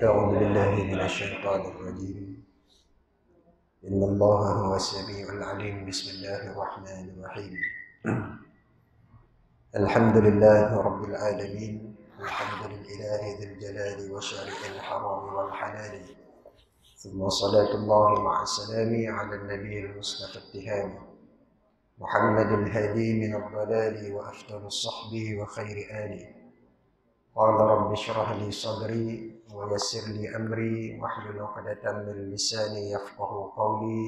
أعوذ بالله من الشيطان الرجيم. إن الله هو السميع العليم. بسم الله الرحمن الرحيم. الحمد لله رب العالمين. الحمد لله ذي الجلال وشارع الحرام والحلال. ثم صلاة الله مع السلام على النبي المصطفى التهامي محمد الهادي من الضلال وأفضل الصحب وخير آله. قال رب اشرح لي صدري ويسر لي أمري واحلل عقدة من لساني يفقه قولي.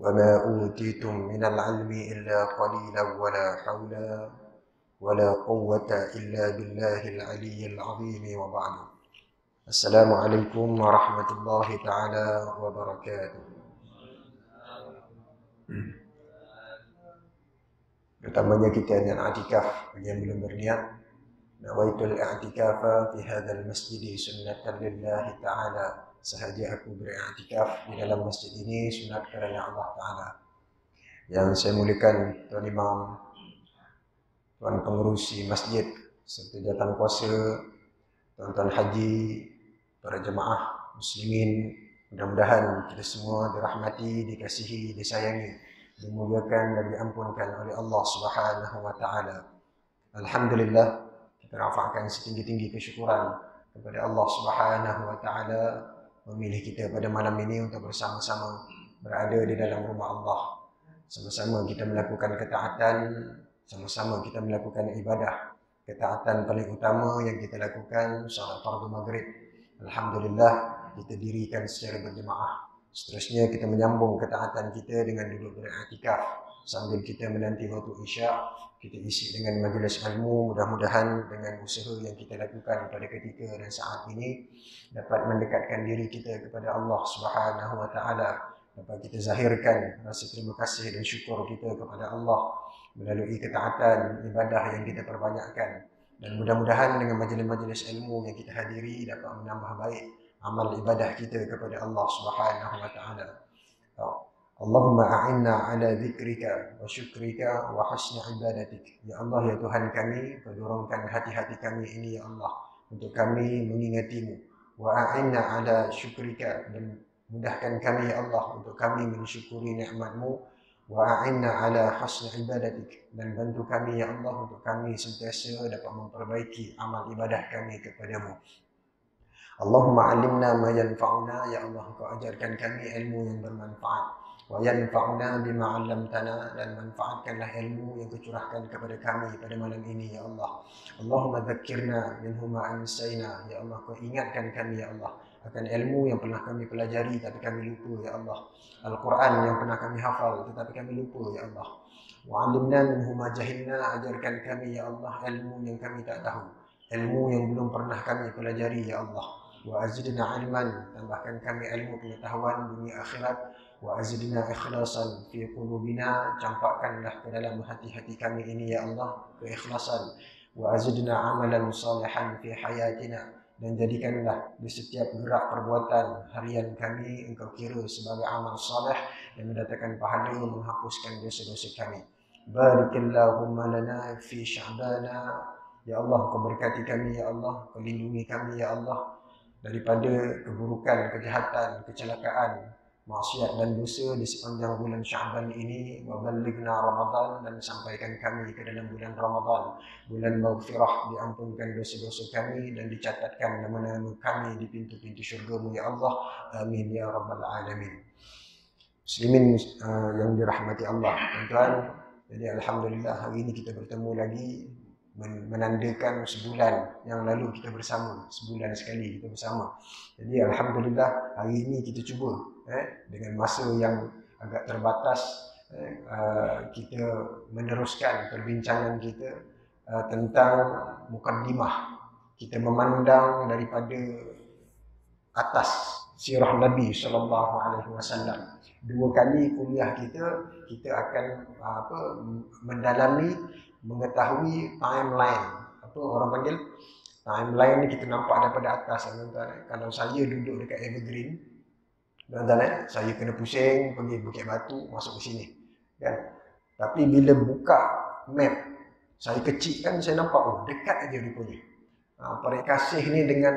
وما أوتيتم من العلم إلا قليلا ولا حول ولا قوة إلا بالله العلي العظيم. وبعد. السلام عليكم ورحمة الله تعالى وبركاته. Pertamanya kita dengan i'tikaf bagi yang belum berniat. Nawaitul i'tikafa fi hadzal masjid sunnatan lillahi ta'ala. Sahaja aku beriktikaf di dalam masjid ini sunat kerana Allah Ta'ala. Yang saya muliakan Tuan Imam, Tuan Pengerusi Masjid, serta jawatan kuasa, tuan-tuan haji, para jemaah muslimin, mudah-mudahan kita semua dirahmati, dikasihi, disayangi, dimuliakan dan diampunkan oleh Allah Subhanahu wa Ta'ala. Alhamdulillah, kita rafa'kan setinggi-tinggi kesyukuran kepada Allah Subhanahu wa Ta'ala memilih kita pada malam ini untuk bersama-sama berada di dalam rumah Allah. Sama-sama kita melakukan ketaatan, sama-sama kita melakukan ibadah. Ketaatan paling utama yang kita lakukan salat fardu maghrib. Alhamdulillah, kita dirikan secara berjemaah. Seterusnya kita menyambung ketaatan kita dengan duduk beriktikaf sambil kita menanti waktu isya. Kita isi dengan majlis ilmu, mudah-mudahan dengan usaha yang kita lakukan pada ketika dan saat ini dapat mendekatkan diri kita kepada Allah Subhanahu wa Ta'ala. Dapat kita zahirkan rasa terima kasih dan syukur kita kepada Allah melalui ketaatan ibadah yang kita perbanyakkan. Dan mudah-mudahan dengan majlis-majlis ilmu yang kita hadiri dapat menambah baik amal ibadah kita kepada Allah Subhanahu wa Ta'ala. Allahumma a'inna ala zikrika wa syukrika wa husni ibadatik. Ya Allah, ya Tuhan kami, pendorongkan hati-hati kami ini ya Allah untuk kami mengingatimu. Wa a'inna ala syukrika, dan mudahkan kami ya Allah untuk kami mensyukuri nikmat-Mu. Wa a'inna ala husni ibadatik, dan bantu kami ya Allah untuk kami sentiasa dapat memperbaiki amal ibadah kami kepadamu. Allahumma alimna ma yanfa'una, ya Allah Engkau ajarkan kami ilmu yang bermanfaat. Wa yanfa'una bima 'allamtana, dan manfaatkanlah ilmu yang Kau kepada kami pada malam ini ya Allah. Allahumma dzakkirna minhu ma ansayna, ya Allah Kau ingatkan kami ya Allah akan ilmu yang pernah kami pelajari tapi kami lupa ya Allah. Al-Quran yang pernah kami hafal tetapi kami lupa ya Allah. Wa 'allimna minhu ma jahilna, ajarkan kami ya Allah ilmu yang kami tak tahu, ilmu yang belum pernah kami pelajari ya Allah. Wa azidna ilman, tambahkan kami ilmu pengetahuan dunia akhirat. Wa azidna ikhlasan fi qulubina, campakkanlah ke dalam hati-hati kami ini ya Allah keikhlasan. Wa azidna amalan salihan fi hayatina, dan jadikanlah di setiap gerak perbuatan harian kami Engkau kira sebagai amal saleh yang mendatangkan pahala, menghapuskan dosa-dosa kami. Barikillahumma lana fi sya'bana, ya Allah Kau berkati kami ya Allah, Kau lindungi kami ya Allah daripada keburukan, kejahatan, kecelakaan, maksiat dan dosa di sepanjang bulan Sya'ban ini. Wa ballighna Ramadan, dan sampaikan kami ke dalam bulan Ramadan, bulan maghfirah, diampunkan dosa-dosa kami dan dicatatkan nama-nama kami di pintu-pintu syurga-Mu ya Allah. Amin ya rabbal alamin. Muslimin yang dirahmati Allah, tuan-tuan. Jadi alhamdulillah hari ini kita bertemu lagi, menandakan sebulan yang lalu kita bersama, sebulan sekali kita bersama. Jadi alhamdulillah hari ini kita cuba dengan masa yang agak terbatas kita meneruskan perbincangan kita tentang mukaddimah. Kita memandang daripada atas sirah Nabi sallallahu alaihi wasallam. Dua kali kuliah kita akan mendalami, mengetahui timeline. Apa orang panggil timeline ni, kita nampak daripada atas tuan-tuan. Kalau saya duduk dekat Evergreen, tuan-tuan, saya kena pusing pergi Bukit Batu masuk ke sini kan. Tapi bila buka map, saya kecil kan, saya nampak dekat aja rupanya. Parit Kasih ni dengan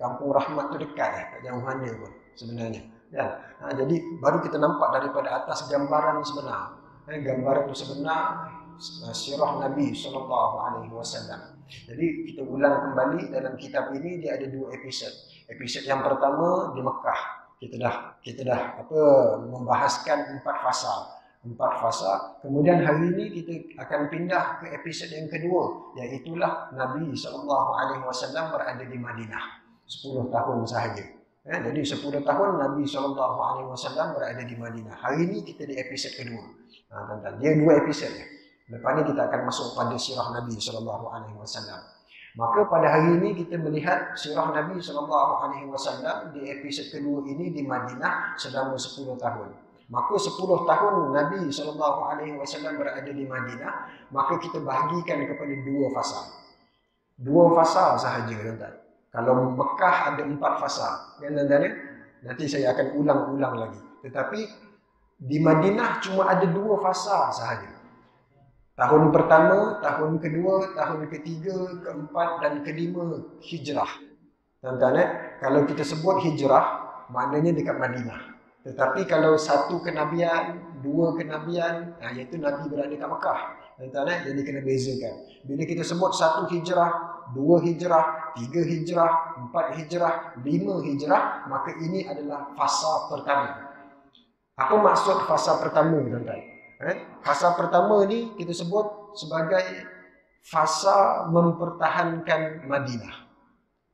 Kampung Rahmat tu dekat tak jauh mana pun sebenarnya. Kan? Jadi baru kita nampak daripada atas gambaran sebenar. Gambaran itu sebenar sirah Nabi SAW. Jadi kita ulang kembali dalam kitab ini, dia ada 2 episod. Episod yang pertama di Mekah. Kita dah membahaskan 4 fasa. Kemudian hari ini kita akan pindah ke episod yang kedua, iaitulah Nabi SAW berada di Madinah 10 tahun sahaja. Jadi 10 tahun Nabi SAW berada di Madinah. Hari ini kita di episod kedua. Tuan-tuan, dia 2 episod ya. Lepas ni kita akan masuk pada sirah Nabi SAW. Maka pada hari ini kita melihat sirah Nabi SAW di episod kedua ini di Madinah selama 10 tahun. Maka 10 tahun Nabi SAW berada di Madinah, maka kita bahagikan kepada 2 fasa. 2 fasa sahaja, tuan-tuan. Kalau Mekah ada 4 fasa, kan tuan-tuan ya? Nanti saya akan ulang-ulang lagi. Tetapi di Madinah cuma ada 2 fasa sahaja. Tahun pertama, tahun kedua, tahun ketiga, keempat dan kelima hijrah. Tuan-tuan ya? Kalau kita sebut hijrah, maknanya dekat Madinah. Tetapi kalau 1 kenabian, 2 kenabian, iaitu Nabi berada kat Mekah. Tuan-tuan, jadi kena bezakan. Bila kita sebut 1 hijrah, 2 hijrah, 3 hijrah, 4 hijrah, 5 hijrah, maka ini adalah fasa pertama. Apa maksud fasa pertama, tuan-tuan? Fasa pertama ni kita sebut sebagai fasa mempertahankan Madinah.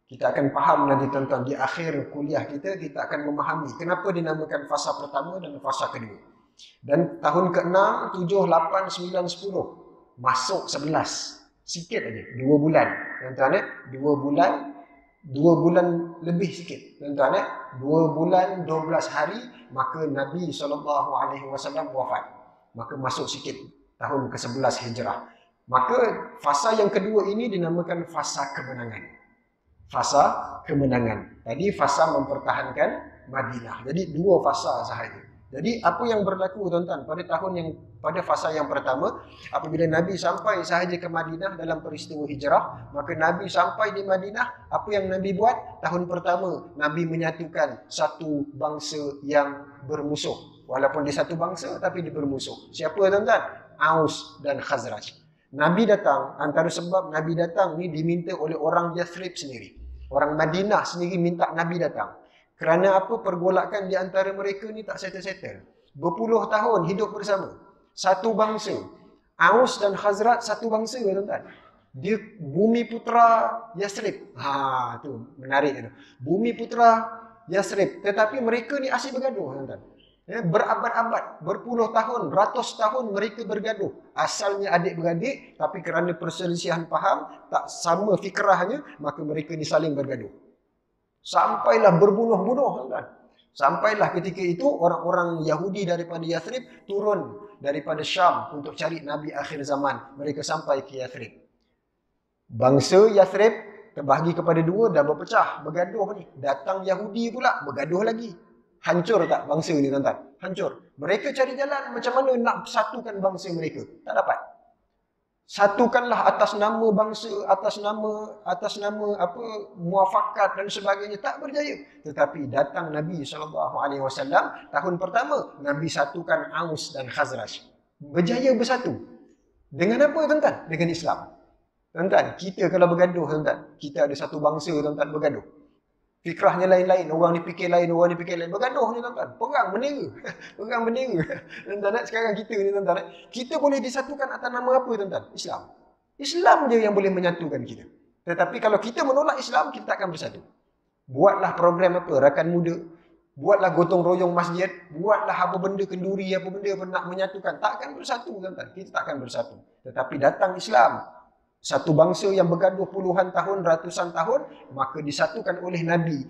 Kita akan faham nanti tuan-tuan di akhir kuliah kita akan memahami kenapa dinamakan fasa pertama dan fasa kedua. Dan tahun ke-6, 7, 8, 9, 10 masuk 11. Sikit aja, 2 bulan. Tuan-tuan ya, 2 bulan lebih sikit. Tuan-tuan ya, 2 bulan 12 hari maka Nabi SAW wafat. Maka masuk sikit tahun ke-11 hijrah. Maka fasa yang kedua ini dinamakan fasa kemenangan. Fasa kemenangan. Tadi fasa mempertahankan Madinah. Jadi 2 fasa sahaja. Jadi apa yang berlaku tuan-tuan pada fasa yang pertama, apabila Nabi sampai sahaja ke Madinah dalam peristiwa hijrah, maka Nabi sampai di Madinah, apa yang Nabi buat? Tahun pertama, Nabi menyatukan satu bangsa yang bermusuh. Walaupun dia satu bangsa tapi dia bermusuh. Siapa tuan-tuan? Aus dan Khazraj. Nabi datang, antara sebab Nabi datang ni diminta oleh orang Yathrib sendiri. Orang Madinah sendiri minta Nabi datang. Kerana apa? Pergolakan di antara mereka ni tak settle-settle. Berpuluh tahun hidup bersama. Satu bangsa. Aus dan Khazraj satu bangsa, tuan-tuan. Dia bumi putra Yathrib. Tu menarik tu. Bumi putra Yathrib. Tetapi mereka ni asyik bergaduh, tuan-tuan. Berabad-abad, berpuluh tahun, ratus tahun mereka bergaduh. Asalnya adik-beradik, tapi kerana perselisihan faham, tak sama fikrahnya, maka mereka ni saling bergaduh. Sampailah berbunuh-bunuh, tuan-tuan. Sampailah ketika itu orang-orang Yahudi daripada Yathrib turun daripada Syam untuk cari Nabi akhir zaman. Mereka sampai ke Yathrib. Bangsa Yathrib terbahagi kepada 2 dan berpecah, bergaduh ni. Datang Yahudi pula, bergaduh lagi. Hancur tak bangsa ni, tuan-tuan? Hancur. Mereka cari jalan macam mana nak satukan bangsa mereka. Tak dapat. Satukanlah atas nama bangsa, atas nama muafakat dan sebagainya. Tak berjaya. Tetapi datang Nabi SAW, tahun pertama, Nabi satukan Aus dan Khazraj. Berjaya bersatu. Dengan apa, tuan-tuan? Dengan Islam. Tuan-tuan, kita kalau bergaduh, tuan-tuan, kita ada satu bangsa, tuan-tuan, bergaduh. Fikrahnya lain-lain, orang ni fikir lain, orang ni fikir lain. Bergaduh ni, tuan-tuan. Perang bendera. Perang bendera. Tuan-tuan, sekarang kita ni, tuan-tuan, kita boleh disatukan atas nama apa, tuan-tuan? Islam. Islam je yang boleh menyatukan kita. Tetapi kalau kita menolak Islam, kita tak akan bersatu. Buatlah program apa, rakan muda. Buatlah gotong royong masjid. Buatlah apa benda kenduri, apa benda nak menyatukan. Tak akan bersatu, tuan-tuan. Kita tak akan bersatu. Tetapi datang Islam. Satu bangsa yang bergaduh puluhan tahun, ratusan tahun, maka disatukan oleh Nabi.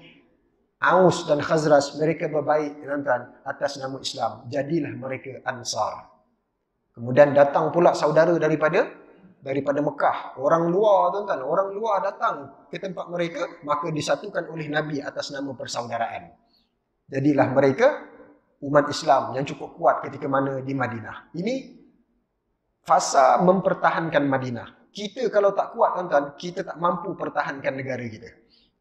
Aus dan Khazraj, mereka berbaik, tuan-tuan, atas nama Islam. Jadilah mereka Ansar. Kemudian datang pula saudara daripada Mekah. Orang luar, tuan-tuan, orang luar datang ke tempat mereka, maka disatukan oleh Nabi atas nama persaudaraan. Jadilah mereka umat Islam yang cukup kuat ketika mana di Madinah. Ini fasa mempertahankan Madinah. Kita kalau tak kuat, tuan-tuan, kita tak mampu pertahankan negara kita.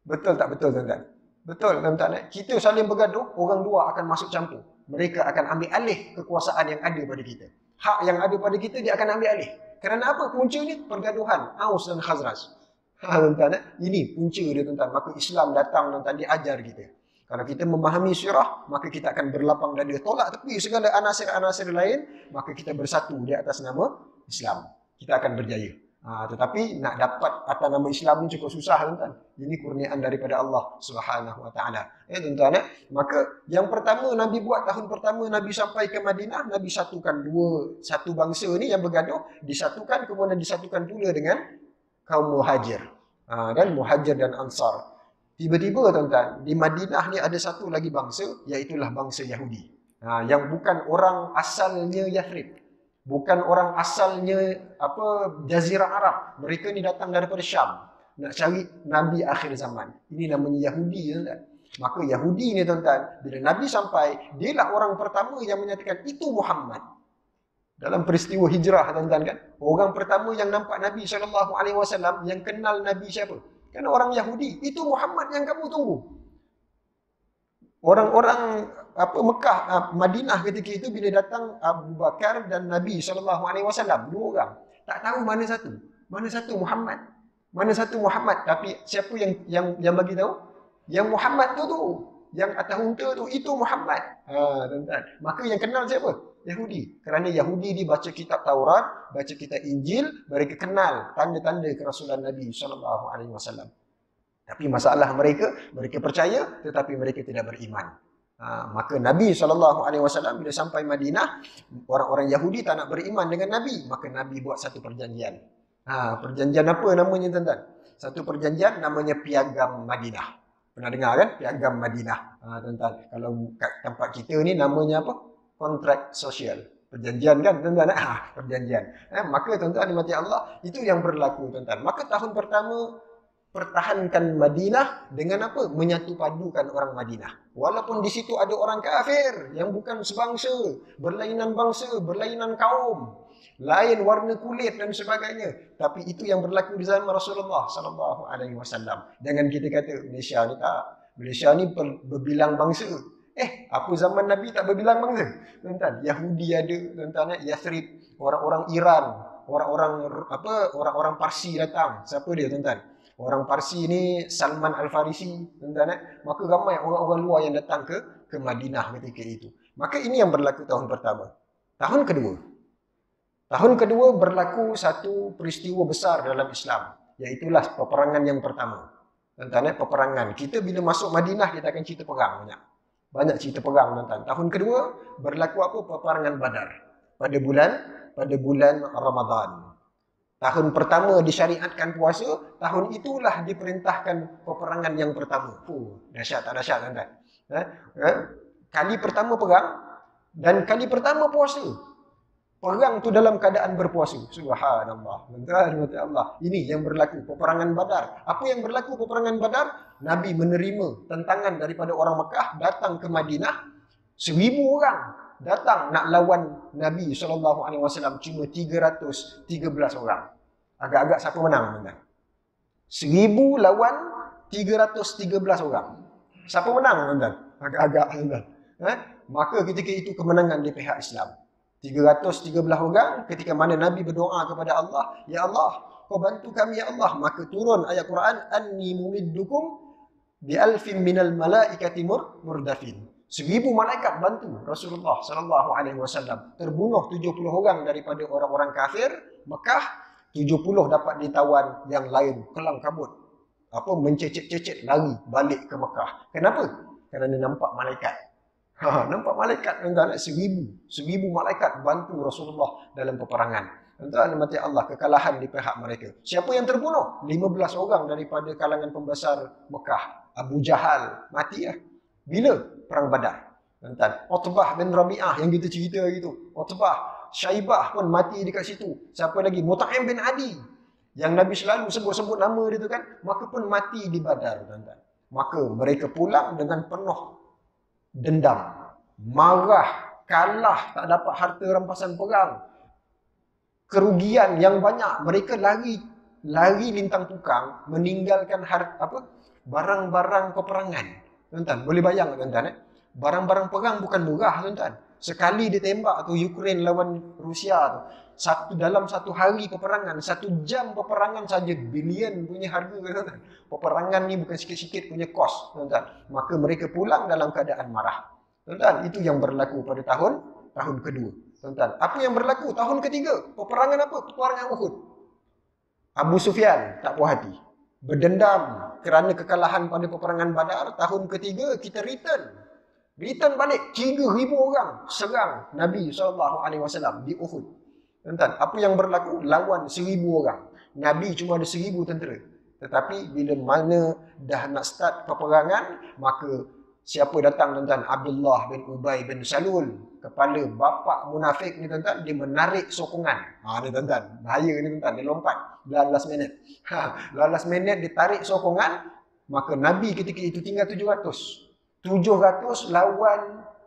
Betul tak betul tuan-tuan? Betul tuan-tuan. Kita saling bergaduh, orang dua akan masuk campur. Mereka akan ambil alih kekuasaan yang ada pada kita. Hak yang ada pada kita, dia akan ambil alih. Kerana apa? Punca ni pergaduhan Aus dan Khazraj. Tuan-tuan, ini punca dia tuan-tuan. Maka Islam datang tuan-tuan, dia ajar kita. Kalau kita memahami sirah, maka kita akan berlapang dada, tolak tepi segala anasir-anasir lain, maka kita bersatu di atas nama Islam. Kita akan berjaya. Tetapi nak dapat atas nama Islam ni cukup susah tuan-tuan. Ini kurniaan daripada Allah Subhanahu Wa Taala. Tuan-tuan, maka yang pertama Nabi buat tahun pertama Nabi sampai ke Madinah, Nabi satukan satu bangsa ni yang bergaduh, disatukan, kemudian disatukan pula dengan kaum Muhajir. Dan Muhajir dan Ansar. Tiba-tiba tuan-tuan, di Madinah ni ada satu lagi bangsa, iaitulah bangsa Yahudi. Yang bukan orang asalnya Yathrib. Bukan orang asalnya Jazirah Arab. Mereka ni datang daripada Syam. Nak cari Nabi akhir zaman. Ini namanya Yahudi, tuan-tuan. Maka Yahudi ni tuan-tuan, bila Nabi sampai, dialah orang pertama yang menyatakan itu Muhammad. Dalam peristiwa hijrah tuan-tuan kan. Orang pertama yang nampak Nabi SAW, yang kenal Nabi siapa? Kan orang Yahudi. Itu Muhammad yang kamu tunggu. Orang-orang Mekah, Madinah ketika itu bila datang Abu Bakar dan Nabi SAW, dua orang. Tak tahu mana satu. Mana satu Muhammad. Mana satu Muhammad. Tapi siapa yang bagi tahu? Yang Muhammad tu. Yang atas unta tu, itu Muhammad. Tuan-tuan. Maka yang kenal siapa? Yahudi. Kerana Yahudi dibaca kitab Taurat, baca kitab Injil, mereka kenal tanda-tanda kerasulan Nabi SAW. Tapi masalah mereka percaya tetapi mereka tidak beriman. Maka Nabi SAW bila sampai Madinah, orang-orang Yahudi tak nak beriman dengan Nabi. Maka Nabi buat satu perjanjian. Perjanjian apa namanya tuan-tuan? Satu perjanjian namanya Piagam Madinah. Pernah dengar kan? Piagam Madinah. Tuan-tuan, kalau kat tempat kita ni namanya apa? Kontrak sosial. Perjanjian kan tuan-tuan? Perjanjian. Maka tuan-tuan dimati Allah, itu yang berlaku tuan-tuan. Maka tahun pertama pertahankan Madinah dengan apa? Menyatu padukan orang Madinah. Walaupun di situ ada orang kafir yang bukan sebangsa, berlainan bangsa, berlainan kaum, lain warna kulit dan sebagainya. Tapi itu yang berlaku di zaman Rasulullah SAW. Jangan kita kata Malaysia ni tak. Malaysia ni berbilang bangsa. Apa zaman Nabi tak berbilang bangsa? Tuan-tuan, Yahudi ada, tuan-tuan, Yathrib, orang-orang Iran, orang-orang Parsi datang. Siapa dia tuan-tuan? Orang Parsi ni Salman Al-Farisi, tuan-tuan. Maka ramai orang-orang luar yang datang ke Madinah ketika itu. Maka ini yang berlaku tahun pertama. Tahun kedua berlaku satu peristiwa besar dalam Islam, iaitulah peperangan yang pertama. Tuan-tuan, peperangan. Kita bila masuk Madinah kita akan cerita perang banyak. Banyak cerita perang tuan-tuan. Tahun kedua berlaku apa? Peperangan Badar. Pada bulan Ramadan. Tahun pertama disyariatkan puasa, tahun itulah diperintahkan peperangan yang pertama. Dahsyat tak dahsyat tuan-tuan? Kali pertama perang dan kali pertama puasa. Perang tu dalam keadaan berpuasa. Subhanallah. Tuan-tuan, Allah. Ini yang berlaku peperangan Badar. Apa yang berlaku peperangan Badar? Nabi menerima tentangan daripada orang Mekah datang ke Madinah. 1000 orang datang nak lawan Nabi SAW, cuma 313 orang. Agak-agak siapa menang? 1000 lawan 313 orang. Siapa menang tuan-tuan? Agak-agak tuan-tuan. Maka ketika itu kemenangan di pihak Islam. 313 orang ketika mana Nabi berdoa kepada Allah, ya Allah, kau bantu kami ya Allah. Maka turun ayat Quran, anni mumiddukum bi alfin minal malaikati murdafin. 1000 malaikat bantu Rasulullah SAW. Terbunuh 70 orang daripada orang-orang kafir Mekah, 70 dapat ditawan, yang lain kelang kabut. Mencecet-cecet lari balik ke Mekah. Kenapa? Kerana nampak malaikat. Nampak malaikat tuan-tuan, 1000 malaikat bantu Rasulullah dalam peperangan. Tuan-tuan mati Allah, kekalahan di pihak mereka. Siapa yang terbunuh? 15 orang daripada kalangan pembesar Mekah. Abu Jahal mati ya. Bila? Perang Badar. Tuan-tuan, Utbah bin Rabi'ah yang kita cerita gitu. Utbah, Syaibah pun mati dekat situ. Siapa lagi? Mut'im bin Adi, yang Nabi selalu sebut-sebut nama dia tu kan, maka pun mati di Badar, tuan-tuan. Maka mereka pulang dengan penuh dendam, marah, kalah, tak dapat harta rampasan perang, kerugian yang banyak. Mereka lari lintang tukang, meninggalkan barang-barang peperangan. Tuan-tuan, boleh bayang tuan-tuan barang-barang perang bukan murah tuan-tuan. Sekali ditembak tu Ukraine lawan Rusia tu, dalam satu hari peperangan, 1 jam peperangan saja bilion punya harga tuan-tuan. Peperangan ni bukan sikit-sikit punya kos tuan-tuan. Maka mereka pulang dalam keadaan marah. Tuan-tuan, itu yang berlaku pada tahun kedua. Tuan-tuan, apa yang berlaku tahun ketiga? Peperangan apa? Peperangan Uhud. Abu Sufyan tak puas hati. Berdendam kerana kekalahan pada peperangan Badar. Tahun ketiga kita return balik 3,000 orang serang Nabi SAW di Uhud. Tuan-tuan, apa yang berlaku? Lawan 1,000 orang. Nabi cuma ada 1,000 tentera. Tetapi bila mana dah nak start peperangan, maka siapa datang tuan-tuan? Abdullah bin Ubay bin Salul, kepala bapa munafik ni tuan-tuan, dia menarik sokongan. Ni tuan-tuan, bahaya ni tuan-tuan, dia lompat 18 minit. 18 minit dia tarik sokongan, maka Nabi ketika itu tinggal 700 lawan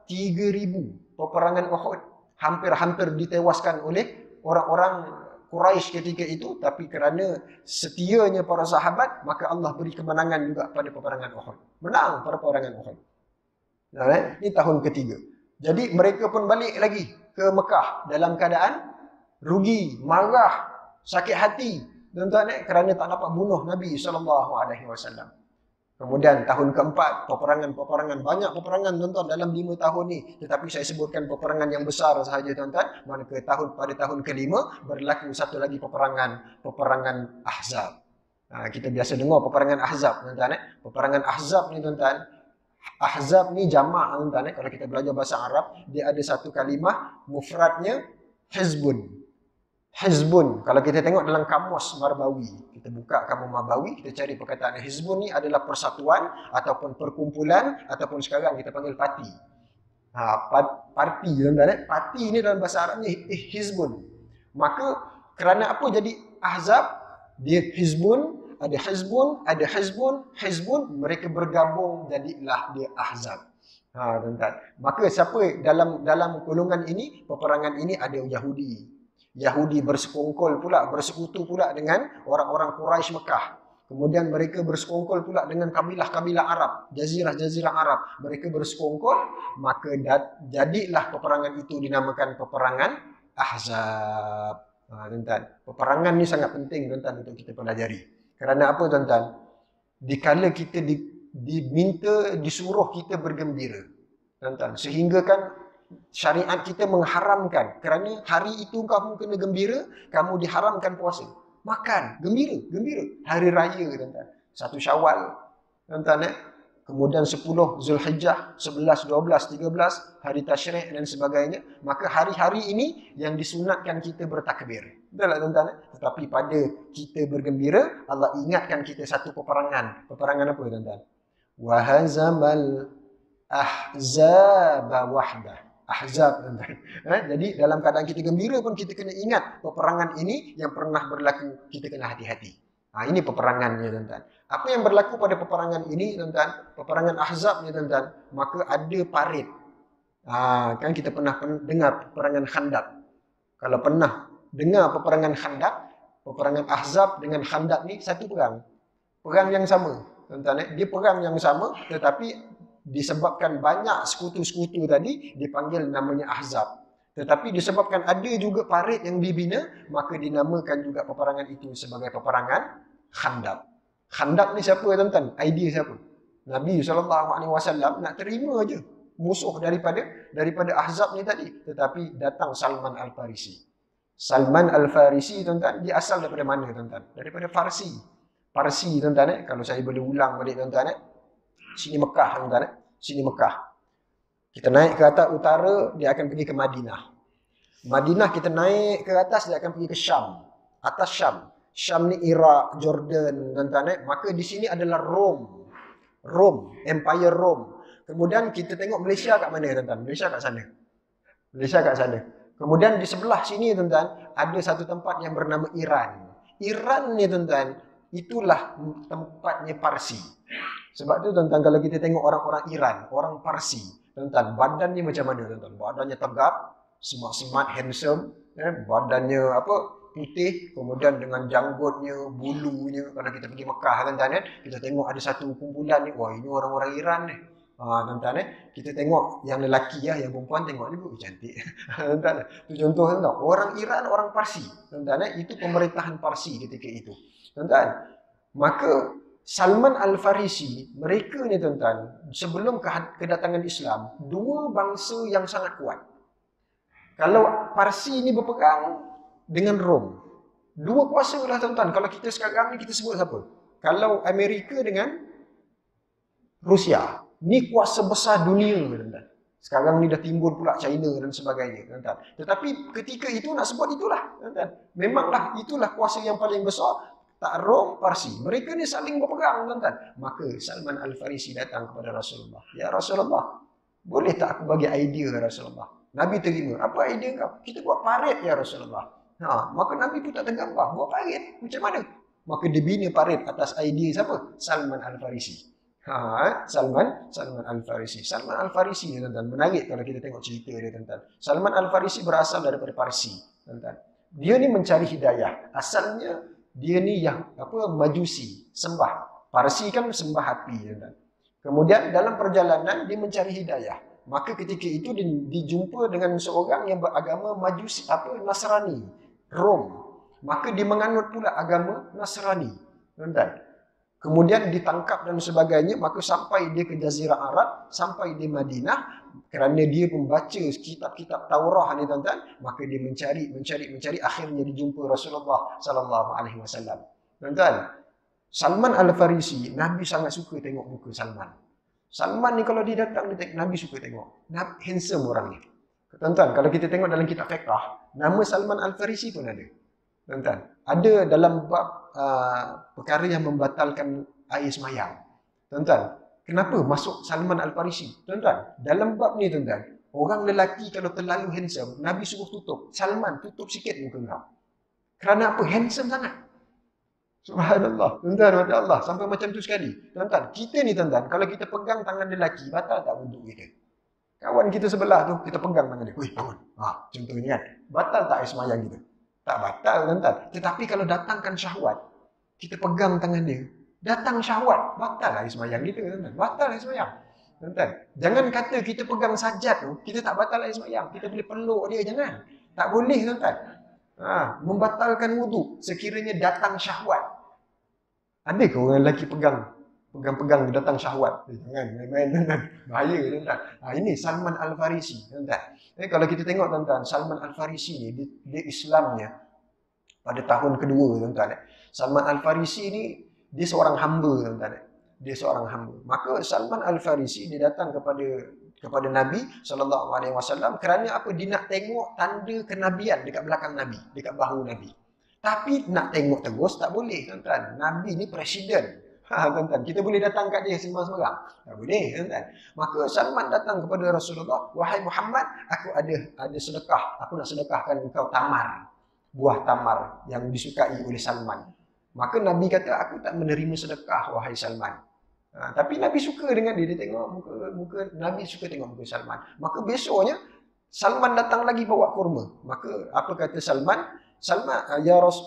3,000. Peperangan Uhud hampir-hampir ditewaskan oleh orang-orang Quraisy ketika itu, tapi kerana setianya para sahabat, maka Allah beri kemenangan juga pada peperangan Uhud. Menang pada peperangan Uhud. Ini tahun ketiga. Jadi mereka pun balik lagi ke Mekah dalam keadaan rugi, marah, sakit hati, tuan-tuan, kerana tak dapat bunuh Nabi SAW. Kemudian tahun keempat, peperangan, banyak peperangan tuan-tuan dalam 5 tahun ni. Tetapi saya sebutkan peperangan yang besar sahaja tuan-tuan. Manakala pada tahun kelima berlaku satu lagi peperangan Ahzab. Kita biasa dengar peperangan Ahzab tuan-tuan. Peperangan Ahzab ni tuan-tuan, Ahzab ni jamak tuan-tuan. Kalau kita belajar bahasa Arab, dia ada satu kalimah mufradnya Hizbun. Hizbun, kalau kita tengok dalam kamus Marbawi, kita buka kamus Marbawi, kita cari perkataan Hizbun ni adalah persatuan ataupun perkumpulan, ataupun sekarang kita panggil parti. Parti tuan-tuan. Parti ni dalam bahasa Arabnya Hizbun. Maka kerana apa jadi Ahzab? Dia Hizbun, ada Hizbun, mereka bergabung jadilah dia Ahzab. Tuan-tuan. Maka siapa dalam golongan ini, peperangan ini ada Yahudi bersekongkol pula, bersekutu pula dengan orang-orang Quraisy Mekah. Kemudian mereka bersekongkol pula dengan kabilah-kabilah Arab, jazirah-jazirah Arab. Mereka bersekongkol, maka jadilah peperangan itu dinamakan peperangan Ahzab. Tuan-tuan, peperangan ni sangat penting tuan-tuan untuk kita pelajari. Kerana apa tuan-tuan? Dikala kita disuruh kita bergembira. Tuan-tuan, sehingga kan syariat kita mengharamkan, kerana hari itu kamu kena gembira, kamu diharamkan puasa. Makan, gembira. Hari raya tuan-tuan. 1 Syawal, tuan-tuan, kemudian 10 Zulhijjah, 11, 12, 13, hari Tasyrik dan sebagainya. Maka hari-hari ini yang disunatkan kita bertakbir. Betul tak tuan-tuan? Tetapi pada kita bergembira, Allah ingatkan kita satu peperangan. Peperangan apa tuan-tuan? Wa hazamal ahzaba wahdah. Ahzab tuan-tuan. Jadi dalam keadaan kita gembira pun kita kena ingat peperangan ini yang pernah berlaku, kita kena hati-hati. Ini peperangannya tuan-tuan. Apa yang berlaku pada peperangan ini tuan-tuan? Peperangan Ahzab ni tuan-tuan, maka ada parit. Kan kita pernah dengar peperangan Khandaq. Kalau pernah dengar peperangan Khandaq, peperangan Ahzab dengan Khandaq ni satu perang. Perang yang sama tuan-tuan. Dia perang yang sama, tetapi disebabkan banyak sekutu-sekutu tadi, dipanggil namanya Ahzab. Tetapi disebabkan ada juga parit yang dibina, maka dinamakan juga peperangan itu sebagai peperangan Khandaq. Khandaq ni siapa tuan-tuan? Idea siapa? Nabi SAW nak terima je musuh daripada Ahzab ni tadi. Tetapi datang Salman Al-Farisi. Salman Al-Farisi tuan-tuan, dia asal daripada mana tuan-tuan? Daripada Farsi. Parsi tuan-tuan. Kalau saya boleh ulang balik tuan-tuan. Sini Mekah tuan-tuan. Sini Mekah. Kita naik ke atas utara, dia akan pergi ke Madinah. Madinah kita naik ke atas, dia akan pergi ke Syam. Atas Syam. Syam ni Iraq, Jordan tuan-tuan. Maka di sini adalah Rom. Empire Rom. Kemudian kita tengok Malaysia kat mana tuan-tuan? Malaysia kat sana. Kemudian di sebelah sini tuan-tuan, ada satu tempat yang bernama Iran. Iran ni tuan-tuan, itulah tempatnya Parsi. Sebab tu tuan-tuan, kalau kita tengok orang-orang Iran, orang Parsi, tuan-tuan, badannya macam mana tuan-tuan? Badannya tegap, smart, handsome, badannya putih, kemudian dengan janggutnya, bulunya. Kalau kita pergi Mekah, tuan-tuan, kita tengok ada satu kumpulan ni, wah ini orang-orang Iran ni. Tuan-tuan, kita tengok yang lelaki ya, yang perempuan tengok ni, cantik. Tuan-tuan, itu contoh tuan-tuan. Orang Iran, orang Parsi. Tuan-tuan, itu pemerintahan Parsi ketika itu. Tuan-tuan, maka Salman Al-Farisi, mereka ni tuan-tuan, sebelum kedatangan Islam, dua bangsa yang sangat kuat. Kalau Parsi ni berperang dengan Rom, dua kuasa lah tuan-tuan. Kalau kita sekarang ni kita sebut siapa? Kalau Amerika dengan Rusia, ni kuasa besar dunia tuan-tuan. Sekarang ni dah timbul pula China dan sebagainya tuan-tuan. Tetapi ketika itu nak sebut itulah tuan-tuan. Memanglah itulah kuasa yang paling besar. Tak Rom, Parsi. Mereka ni saling berperang tuan-tuan. Maka Salman Al-Farisi datang kepada Rasulullah. Ya Rasulullah, boleh tak aku bagi idea Rasulullah? Nabi terima. Apa idea kau? Kita buat parit ya Rasulullah. Maka Nabi pun tak tergambar. Buat parit? Macam mana? Maka dia bina parit atas idea siapa? Salman Al-Farisi. Salman Al-Farisi. Salman Al-Farisi ni tuan-tuan, menarik kalau kita tengok cerita dia tuan-tuan. Salman Al-Farisi berasal daripada Parsi tuan-tuan. Dia ni mencari hidayah. Asalnya dia ni yang Majusi, sembah. Parsi kan sembah api tuan-tuan. Kemudian dalam perjalanan dia mencari hidayah. Maka ketika itu dia dijumpa dengan seorang yang beragama Majusi, Nasrani, Rom. Maka dia menganut pula agama Nasrani tuan-tuan. Kemudian ditangkap dan sebagainya, maka sampai dia ke Jazirah Arab, sampai di Madinah, kerana dia membaca kitab-kitab Taurah ni tuan-tuan, maka dia mencari, akhirnya dijumpa Rasulullah sallallahu alaihi wasallam. Tuan-tuan, Salman Al-Farisi, Nabi sangat suka tengok muka Salman. Salman ni kalau dia datang, Nabi suka tengok. Handsome orang ni. Tuan-tuan, kalau kita tengok dalam kitab fiqh, nama Salman Al-Farisi pun ada. Tuan-tuan, ada dalam bab perkara yang membatalkan air semayang. Tuan-tuan, kenapa masuk Salman Al-Farisi? Tuan-tuan, dalam bab ni tuan-tuan, orang lelaki kalau terlalu handsome, Nabi suruh tutup. Salman, tutup sikit muka kau. Kerana apa? Handsome sangat. Subhanallah. Tuan-tuan, mata Allah, sampai macam tu sekali. Tuan-tuan, kita ni tuan-tuan, kalau kita pegang tangan lelaki, batal tak wuduk kita? Kawan kita sebelah tu, kita pegang tangan dia. Weh, bangun. Contohnya kan. Batal tak air semayang kita? Tak batal tuan-tuan. Tetapi kalau datangkan syahwat, kita pegang tangan dia, datang syahwat, batal air semayang kita tuan-tuan. Batal air semayang. Tuan-tuan, jangan kata kita pegang sajat tu, kita tak batal air semayang. Kita boleh peluk dia, jangan. Tak boleh tuan-tuan. Membatalkan wuduk sekiranya datang syahwat. Ada ke orang lelaki pegang datang syahwat? Jangan main-main tuan-tuan. Bahaya tuan-tuan. Ini Salman Al-Farisi tuan-tuan. Kalau kita tengok tuan-tuan, Salman Al-Farisi ni dia Islamnya pada tahun kedua tuan-tuan. Salman Al-Farisi ni dia seorang hamba tuan-tuan. Dia seorang hamba. Maka Salman Al-Farisi dia datang kepada Nabi SAW kerana apa? Dia nak tengok tanda kenabian dekat belakang Nabi, dekat bahu Nabi. Tapi nak tengok terus tak boleh tuan-tuan. Nabi ni presiden. Tuan-tuan, kita boleh datang kat dia sembarang-sembarang. Tak boleh tuan-tuan. Maka Salman datang kepada Rasulullah, wahai Muhammad, aku ada sedekah. Aku nak sedekahkan engkau tamar. Buah tamar yang disukai oleh Salman. Maka Nabi kata, aku tak menerima sedekah wahai Salman. Tapi Nabi suka dengan dia. Dia tengok muka Nabi suka tengok muka Salman. Maka besoknya Salman datang lagi bawa kurma. Maka apa kata Salman?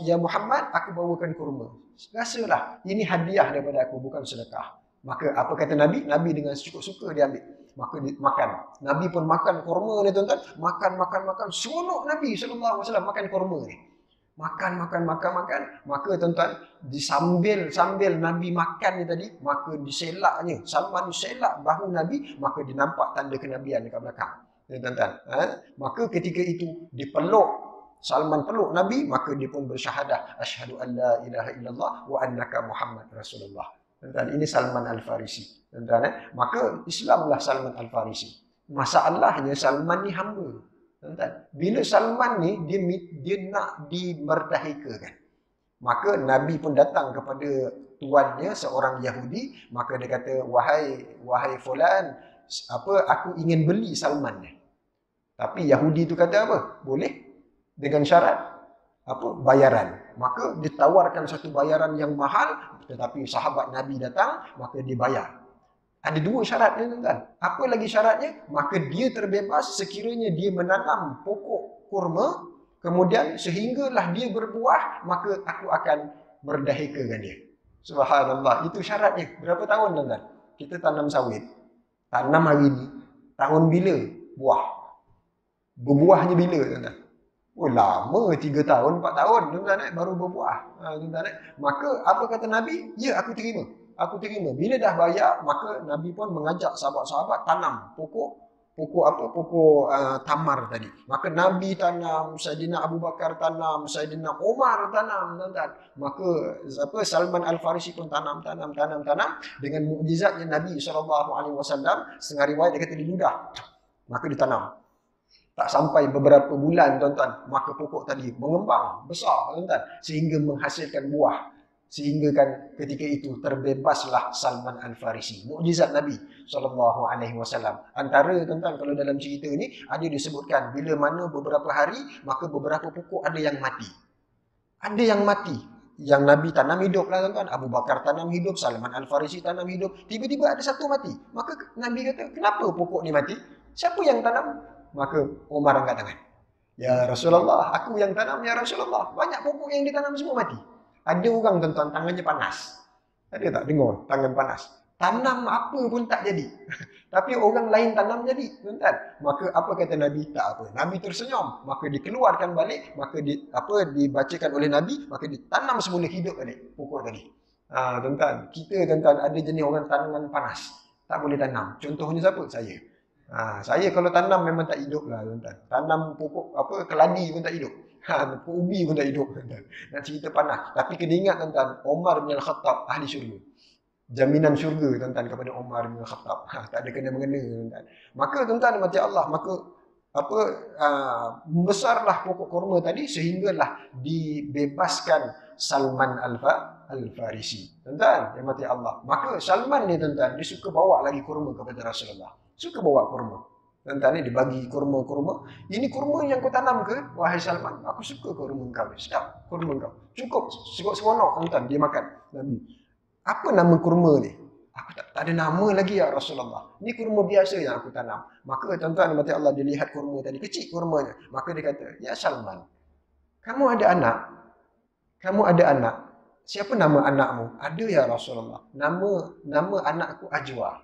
Ya Muhammad, aku bawakan kurma. Rasalah, ini hadiah daripada aku, bukan sedekah. Maka apa kata Nabi? Nabi dengan suka-suka dia ambil. Maka dia makan. Nabi pun makan kurma ni tuan-tuan. Makan. Seronok Nabi SAW makan kurma ni. Makan. Maka tuan-tuan, sambil Nabi makan ni tadi, maka diselaknya. Salman diselak bahu Nabi, maka dia nampak tanda kenabian dekat belakang. Tuan-tuan. Maka ketika itu Salman peluk Nabi, maka dia pun bersyahadah, asyhadu an la ilaha illallah wa annaka Muhammad Rasulullah. Tuan-tuan, ini Salman Al-Farisi. Tuan-tuan, maka Islamlah Salman Al-Farisi. Masalahnya Salman ni hamba. Tuan-tuan, bila Salman ni dia nak dimerdekakan, maka Nabi pun datang kepada tuannya seorang Yahudi, maka dia kata, wahai fulan, aku ingin beli Salman ni. Tapi Yahudi tu kata apa? Boleh, dengan syarat bayaran. Maka ditawarkan satu bayaran yang mahal, tetapi sahabat Nabi datang, maka dia bayar. Ada dua syaratnya tuan-tuan. Apa lagi syaratnya? Maka dia terbebas sekiranya dia menanam pokok kurma, Kemudian sehinggalah dia berbuah, maka aku akan merdahikakan dia. Subhanallah, itu syaratnya. Berapa tahun tuan-tuan? Kita tanam sawit. Tanam hari ini, tahun bila buah? Berbuahnya bila tuan-tuan? Oh lama, 3 tahun, 4 tahun tuan-tuan baru berbuah. Tuan-tuan maka apa kata Nabi? Ya, aku terima. Aku terima. Bila dah bayar, maka Nabi pun mengajak sahabat-sahabat tanam pokok tamar tadi. Maka Nabi tanam, Saidina Abu Bakar tanam, Saidina Umar tanam, tuan-tuan. Maka Salman Al-Farisi pun tanam. Dengan mukjizatnya Nabi SAW, setengah riwayat dia kata diludah. Maka ditanam. Tak sampai beberapa bulan, tuan-tuan, maka pokok tadi mengembang besar, tuan-tuan, sehingga menghasilkan buah. Sehingga kan ketika itu terbebaslah Salman Al-Farisi. Mukjizat Nabi SAW. Antara, tuan-tuan, kalau dalam cerita ni ada disebutkan bila mana beberapa hari, maka beberapa pokok ada yang mati. Ada yang mati. Yang Nabi tanam hidup lah, tuan-tuan. Abu Bakar tanam hidup, Salman Al-Farisi tanam hidup. Tiba-tiba ada satu mati. Maka Nabi kata, kenapa pokok ni mati? Siapa yang tanam? Maka Umar angkat tangan. Ya Rasulullah, aku yang tanam ya Rasulullah. Banyak pokok yang ditanam semua mati. Ada orang, tuan-tuan, tangannya panas. Ada tak dengar tangan panas? Tanam apa pun tak jadi. Tapi orang lain tanam jadi, tuan-tuan. Maka apa kata Nabi? Tak apa. Nabi tersenyum. Maka dikeluarkan balik. Maka dibacakan oleh Nabi. Maka ditanam semula hidup balik pokok tadi. Tuan-tuan, kita, tuan-tuan, ada jenis orang tangan panas. Tak boleh tanam. Contohnya siapa? Saya. Saya kalau tanam memang tak hidup lah, tuan-tuan. Tanam pokok keladi pun tak hidup. Pokok ubi pun tak hidup, tuan-tuan. Nak cerita panas. Tapi kena ingat, tuan-tuan, Umar bin Al-Khattab ahli syurga. Jaminan syurga, tuan-tuan, kepada Umar bin Al-Khattab. Tak ada kena-mengena, tuan-tuan. Maka, tuan-tuan, mati Allah, maka membesarlah pokok kurma tadi sehinggalah dibebaskan Salman Al-Farisi. Tuan-tuan, yang mati Allah. Maka Salman ni, tuan-tuan, dia suka bawa lagi kurma kepada Rasulullah. Suka bawa kurma. Tuan-tuan ni dibagi kurma-kurma. Ini kurma yang kau tanam ke? Wahai Salman, aku suka kurma kau. Sedap kurma kau. Cukup, seronok, tuan-tuan, dia makan. Nabi, apa nama kurma ni? Aku tak ada nama lagi ya Rasulullah. Ini kurma biasa yang aku tanam. Maka, tuan-tuan, mati Allah, dia lihat kurma tadi. Kecil kurmanya. Maka dia kata, ya Salman, kamu ada anak? Kamu ada anak? Siapa nama anakmu? Ada ya Rasulullah. Nama anakku Ajwa.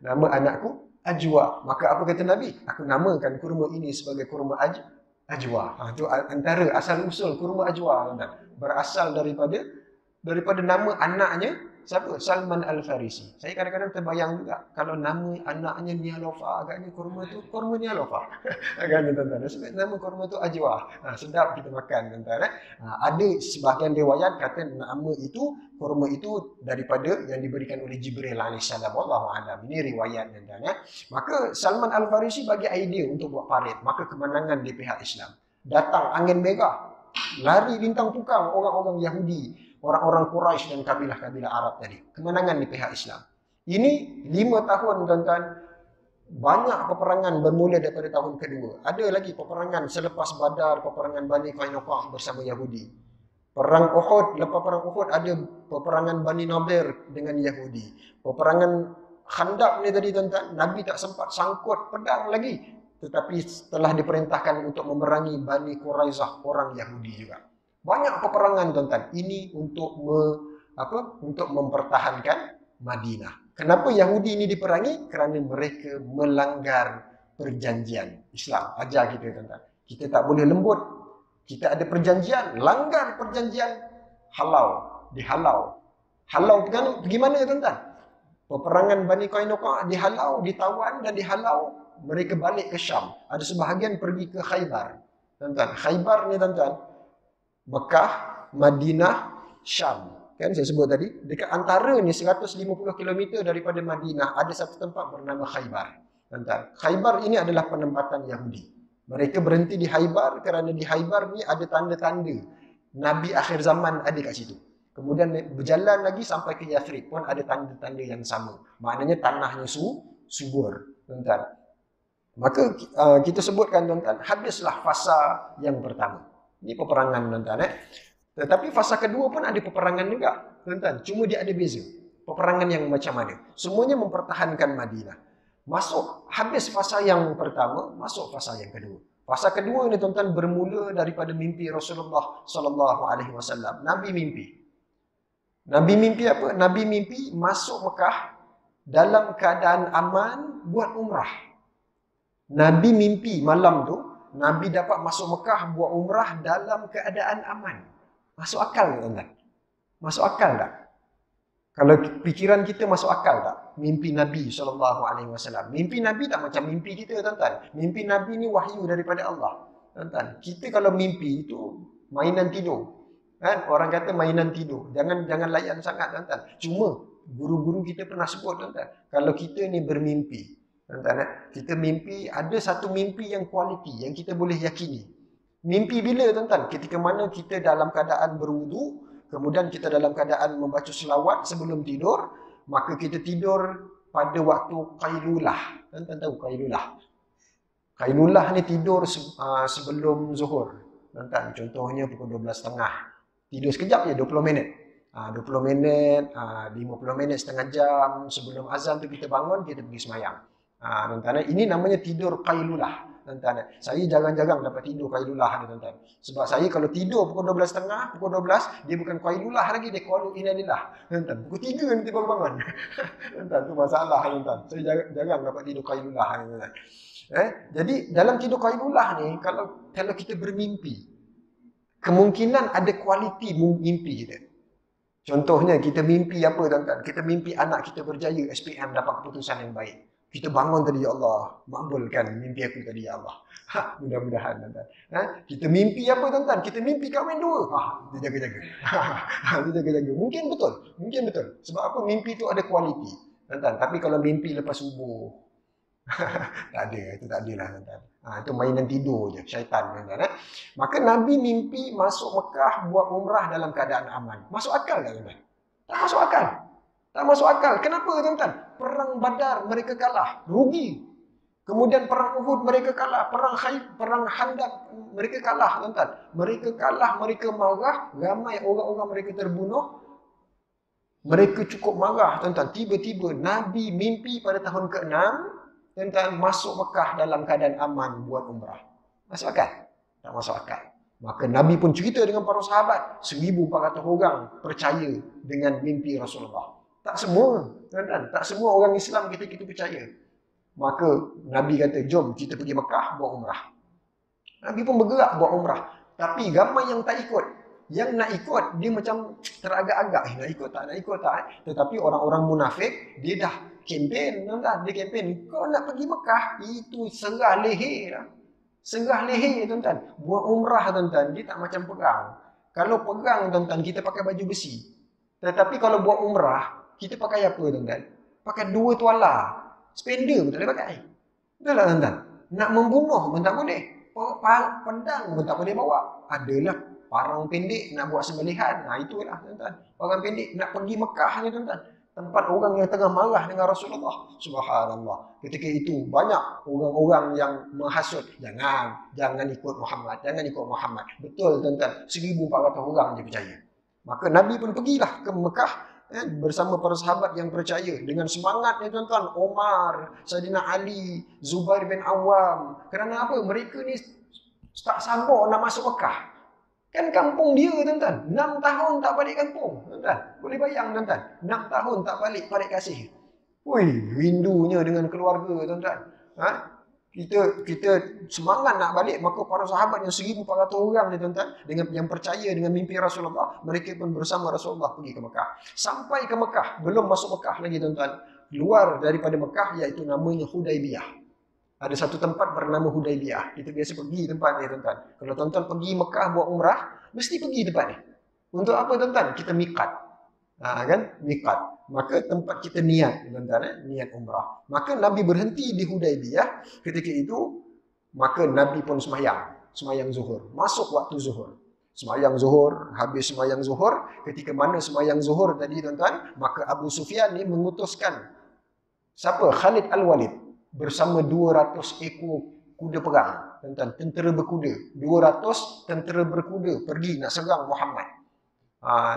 Nama anakku Ajwa. Maka apa kata Nabi? Aku namakan kurma ini sebagai kurma Ajwa. Itu antara asal usul kurma Ajwa. Berasal daripada nama anaknya siapa? Salman Al-Farisi. Saya kadang-kadang terbayang juga kalau nama anaknya Nialofa, agaknya kurma Nialofa. Agaknya, tuan-tuan. Sebab nama kurma tu Ajwa. Sedap kita makan, tuan-tuan. Ada sebahagian riwayat kata nama itu, kurma itu daripada yang diberikan oleh Jibril alaihissalam. Wallahu a'lam. Ini riwayat, tuan-tuan. Maka Salman Al-Farisi bagi idea untuk buat parit. Maka kemenangan di pihak Islam. Datang angin merah. Lari bintang pukang orang-orang Yahudi, orang-orang Quraisy dan kabilah-kabilah Arab tadi. Kemenangan di pihak Islam. Ini 5 tahun, tuan-tuan. Banyak peperangan bermula daripada tahun kedua. Ada lagi peperangan selepas Badar, peperangan Bani Qainuqa bersama Yahudi. Perang Uhud, lepas perang Uhud ada peperangan Bani Nadir dengan Yahudi. Peperangan Khandaq ni tadi, tuan-tuan, Nabi tak sempat sangkut pedang lagi. Tetapi telah diperintahkan untuk memerangi Bani Quraizah, orang Yahudi juga. Banyak peperangan, tuan-tuan. Ini untuk mempertahankan Madinah. Kenapa Yahudi ini diperangi? Kerana mereka melanggar perjanjian Islam. Ajar kita, tuan-tuan. Kita tak boleh lembut. Kita ada perjanjian, langgar perjanjian, dihalau. Halau pergi mana, tuan-tuan? Peperangan Bani Qainuqa dihalau, ditawan dan dihalau. Mereka balik ke Syam. Ada sebahagian pergi ke Khaybar. Tuan-tuan, Khaybar ni, tuan-tuan, Mekah, Madinah, Syam. Kan saya sebut tadi, dekat antara ni 150 km daripada Madinah ada satu tempat bernama Khaybar. Tuan-tuan, Khaybar ini adalah penempatan Yahudi. Mereka berhenti di Khaybar kerana di Khaybar ni ada tanda-tanda Nabi akhir zaman ada kat situ. Kemudian berjalan lagi sampai ke Yathrib pun ada tanda-tanda yang sama. Maknanya tanahnya subur, tuan-tuan. Maka kita sebutkan, tuan-tuan, habislah fasa yang pertama. Ini peperangan, tuan-tuan. Tetapi fasa kedua pun ada peperangan juga, tuan-tuan. Cuma dia ada beza. Peperangan yang macam mana? Semuanya mempertahankan Madinah. Habis fasa yang pertama, masuk fasa yang kedua. Fasa kedua ni tuan-tuan bermula daripada mimpi Rasulullah sallallahu alaihi wasallam. Nabi mimpi. Nabi mimpi apa? Nabi mimpi masuk Mekah dalam keadaan aman buat umrah. Nabi mimpi malam tu, Nabi dapat masuk Mekah buat umrah dalam keadaan aman. Masuk akal tak tuan-tuan? Masuk akal tak? Kalau pikiran kita masuk akal tak? Mimpi Nabi SAW. Mimpi Nabi tak macam mimpi kita, tuan-tuan. Mimpi Nabi ni wahyu daripada Allah. Tuan-tuan, kita kalau mimpi itu mainan tidur. Kan? Orang kata mainan tidur. Jangan layan sangat, tuan-tuan. Cuma guru-guru kita pernah sebut, tuan-tuan. Kalau kita ni bermimpi, tuan-tuan, kita mimpi, ada satu mimpi yang kualiti, yang kita boleh yakini. Mimpi bila, tuan-tuan? Ketika mana kita dalam keadaan berwudu, kemudian kita dalam keadaan membaca selawat sebelum tidur, maka kita tidur pada waktu qailulah. Tuan-tuan tahu qailulah? Qailulah ni tidur sebelum zuhur. Tuan-tuan, contohnya pukul 12.30. Tidur sekejap je, 20 minit. 20 minit, 50 minit, setengah jam sebelum azan tu kita bangun, kita pergi semayang. Tuan-tuan, ini namanya tidur qailulah. Tuan-tuan, saya jarang-jarang dapat tidur qailulah ni, tuan-tuan. Sebab saya kalau tidur pukul 12.30, pukul 12, dia bukan qailulah lagi, dia qalu inalillah. Tuan-tuan, pukul 3 nanti baru bangun. Tuan-tuan, tu masalah, tuan-tuan. Saya jarang dapat tidur qailulah ni, tuan-tuan. Jadi dalam tidur qailulah ni, kalau kita bermimpi, kemungkinan ada kualiti mimpi kita. Contohnya kita mimpi apa, tuan-tuan? Kita mimpi anak kita berjaya SPM dapat keputusan yang baik. Kita bangun tadi, ya Allah, makbulkan mimpi aku tadi, ya Allah. Mudah-mudahan, tuan-tuan. Kita mimpi apa, tuan-tuan? Kita mimpi kahwin 2. Dia jaga-jaga. Dia jaga-jaga. Mungkin betul. Sebab apa? Mimpi tu ada kualiti, tuan-tuan. Tapi kalau mimpi lepas subuh, tak ada, itu tak adalah, tuan-tuan. Itu mainan tidur je, syaitan, tuan-tuan. Maka Nabi mimpi masuk Mekah buat umrah dalam keadaan aman. Masuk akal tak, tuan-tuan? Tak masuk akal. Tak masuk akal. Kenapa, tuan-tuan? Perang Badar mereka kalah, rugi. Kemudian perang Uhud mereka kalah, perang Khandaq mereka kalah, tuan-tuan. Mereka kalah, mereka marah, ramai orang-orang mereka terbunuh. Mereka cukup marah, tuan-tuan. Tiba-tiba Nabi mimpi pada tahun ke-6, tuan-tuan, masuk Mekah dalam keadaan aman buat umrah. Masuk akal? Tak masuk akal. Maka Nabi pun cerita dengan para sahabat, 1,400 orang percaya dengan mimpi Rasulullah. Tak semua, tuan-tuan, tak semua orang Islam kita percaya. Maka Nabi kata, jom kita pergi Mekah buat umrah. Nabi pun bergerak buat umrah. Tapi ramai yang tak ikut. Yang nak ikut, dia macam teragak-agak. Nak ikut tak. Tetapi orang-orang munafik, dia dah kempen, tuan-tuan. Dia kempen, kau nak pergi Mekah, itu serah leher lah. Serah leher, tuan-tuan. Buat umrah, tuan-tuan, dia tak macam perang. Kalau perang, tuan-tuan, kita pakai baju besi. Tetapi kalau buat umrah, kita pakai apa, tuan-tuan? Pakai 2 tuala. Spender pun tak boleh pakai. Betul tak, tuan-tuan? Nak membunuh pun tak boleh. Pedang pun tak boleh bawa. Adalah parang pendek nak buat sembelihan. Itulah, tuan-tuan. Parang pendek nak pergi Mekah ni, tuan-tuan. Tempat orang yang tengah marah dengan Rasulullah. Subhanallah. Ketika itu banyak orang-orang yang menghasut. Jangan ikut Muhammad. Jangan ikut Muhammad. Betul, tuan-tuan. 1,400 orang je percaya. Maka Nabi pun pergilah ke Mekah bersama para sahabat yang percaya. Dengan semangatnya, tuan-tuan, Omar, Saidina Ali, Zubair bin Awam. Kerana apa? Mereka ni tak sabar nak masuk Mekah. Kan kampung dia, tuan-tuan. 6 tahun tak balik kampung, tuan-tuan. Boleh bayang, tuan-tuan. 6 tahun tak balik Parit Kasih. Rindunya dengan keluarga, tuan-tuan. Kita semangat nak balik. Maka para sahabat yang 1,400 orang ni, tuan-tuan, yang percaya dengan mimpi Rasulullah, mereka pun bersama Rasulullah pergi ke Mekah. Sampai ke Mekah, belum masuk Mekah lagi, tuan-tuan. Keluar daripada Mekah, iaitu namanya Hudaibiyah. Ada satu tempat bernama Hudaibiyah. Kita biasa pergi tempat ni, tuan-tuan. Kalau tuan-tuan pergi Mekah buat umrah, mesti pergi tempat ni. Untuk apa, tuan-tuan? Kita miqat. Kan? Miqat. Maka tempat kita niat, tuan-tuan, niat umrah. Maka Nabi berhenti di Hudaibiyah. Ketika itu, maka Nabi pun semayang zuhur. Masuk waktu zuhur. Semayang zuhur, habis semayang zuhur. Ketika mana semayang zuhur tadi, tuan-tuan, maka Abu Sufyan ni mengutuskan siapa? Khalid Al-Walid bersama 200 ekor kuda perang, tuan-tuan, tentera berkuda. 200 tentera berkuda pergi nak serang Muhammad.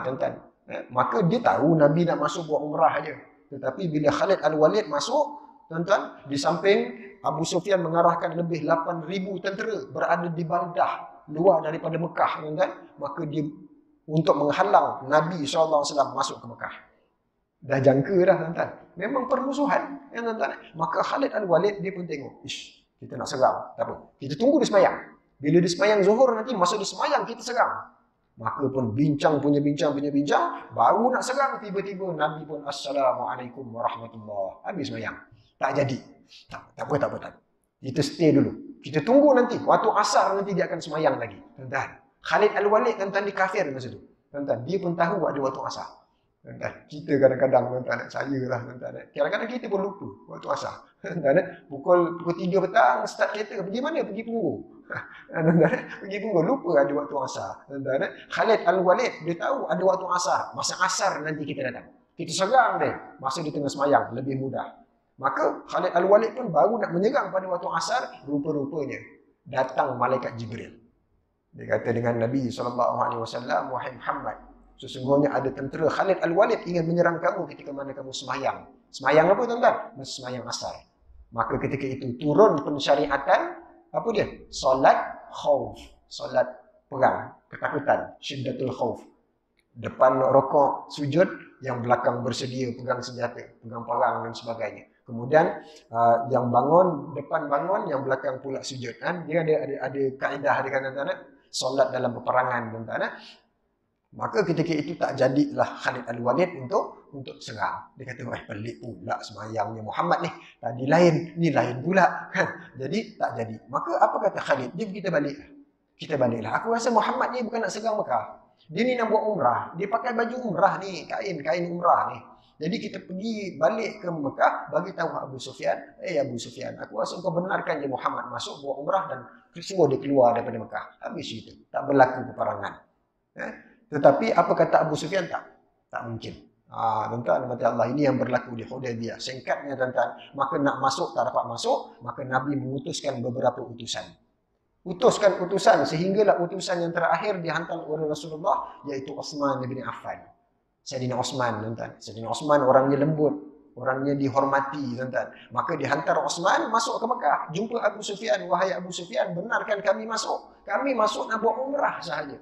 Tuan-tuan. Maka dia tahu Nabi nak masuk buat umrah aja. Tetapi bila Khalid Al-Walid masuk, tuan-tuan, di samping Abu Sufyan mengarahkan lebih 8,000 tentera berada di Baldah, luar daripada Mekah, tuan-tuan. Maka dia untuk menghalang Nabi SAW masuk ke Mekah. Dah jangka dah, tuan-tuan. Memang permusuhan, ya, tuan-tuan. Maka Khalid Al-Walid dia pun tengok, ish, kita nak serang, tak apa. Kita tunggu dia semayang. Bila dia semayang Zuhur nanti, masa dia semayang kita serang. Maka pun bincang, baru nak serang, tiba-tiba Nabi pun Assalamualaikum warahmatullahi. Habis semayang. Tak jadi. Tak apa. Kita stay dulu. Kita tunggu nanti. Waktu asar nanti dia akan semayang lagi. Tuan-tuan. Khalid Al-Walid, tuan-tuan, dia kafir masa tu. Tuan-tuan, dia pun tahu ada waktu asar. Tuan-tuan, kita kadang-kadang, tuan-tuan, saya lah, tuan-tuan. Kadang-kadang kita pun lupa waktu asar. Tuan-tuan, pukul 3 petang, start kereta. Pergi mana? Pergi Punggol. Tuan-tuan, pergi Punggol. Lupa ada waktu asar. Tuan-tuan, Khalid Al-Walid, dia tahu ada waktu asar. Masa asar nanti kita datang. Kita serang dia. Masa di tengah semayang, lebih mudah. Maka Khalid Al-Walid pun baru nak menyerang pada waktu asar, rupa-rupanya datang malaikat Jibril. Dia kata dengan Nabi SAW, wahai Muhammad, sesungguhnya ada tentera Khalid Al-Walid ingin menyerang kamu ketika mana kamu semayang. Semayang apa, tuan-tuan? Semayang asar. Maka ketika itu turun pensyariatan, apa dia? Solat khauf. Solat perang, ketakutan, syiddatul khauf. Depan rokok, sujud, yang belakang bersedia pegang senjata, pegang parang dan sebagainya. Kemudian yang bangun, depan bangun, yang belakang pula sujud. Kan? Dia ada kaedah dia kata, solat dalam peperangan, tuan-tuan. Maka ketika itu tak jadilah Khalid Al-Walid untuk serang. Dia kata, pelik pula semayangnya Muhammad ni. Tadi lain, ni lain pula. Jadi tak jadi. Maka apa kata Khalid? Jom kita balik. Kita baliklah. Aku rasa Muhammad ni bukan nak serang Mekah. Dia ni nak buat umrah. Dia pakai baju umrah ni, kain umrah ni. Jadi kita pergi balik ke Mekah, bagi tahu Abu Sufyan, Abu Sufyan, aku rasa kau benarkan je Muhammad masuk buat umrah dan suruh dia keluar daripada Mekah. Habis itu, tak berlaku peperangan. Tetapi apa kata Abu Sufyan? Tak mungkin. Tuan-tuan, mati Allah, ini yang berlaku di Hudaybiyah. Singkatnya, tuan-tuan, maka nak masuk tak dapat masuk, maka Nabi mengutuskan beberapa utusan. Utuskan utusan sehinggalah utusan yang terakhir dihantar oleh Rasulullah, iaitu Uthman bin Affan. Sayyidina Uthman, tuan-tuan. Sayyidina Uthman orangnya lembut, orangnya dihormati, tuan-tuan. Maka dihantar Uthman masuk ke Mekah, jumpa Abu Sufyan. Wahai Abu Sufyan, benarkan kami masuk. Kami masuk nak buat umrah sahaja.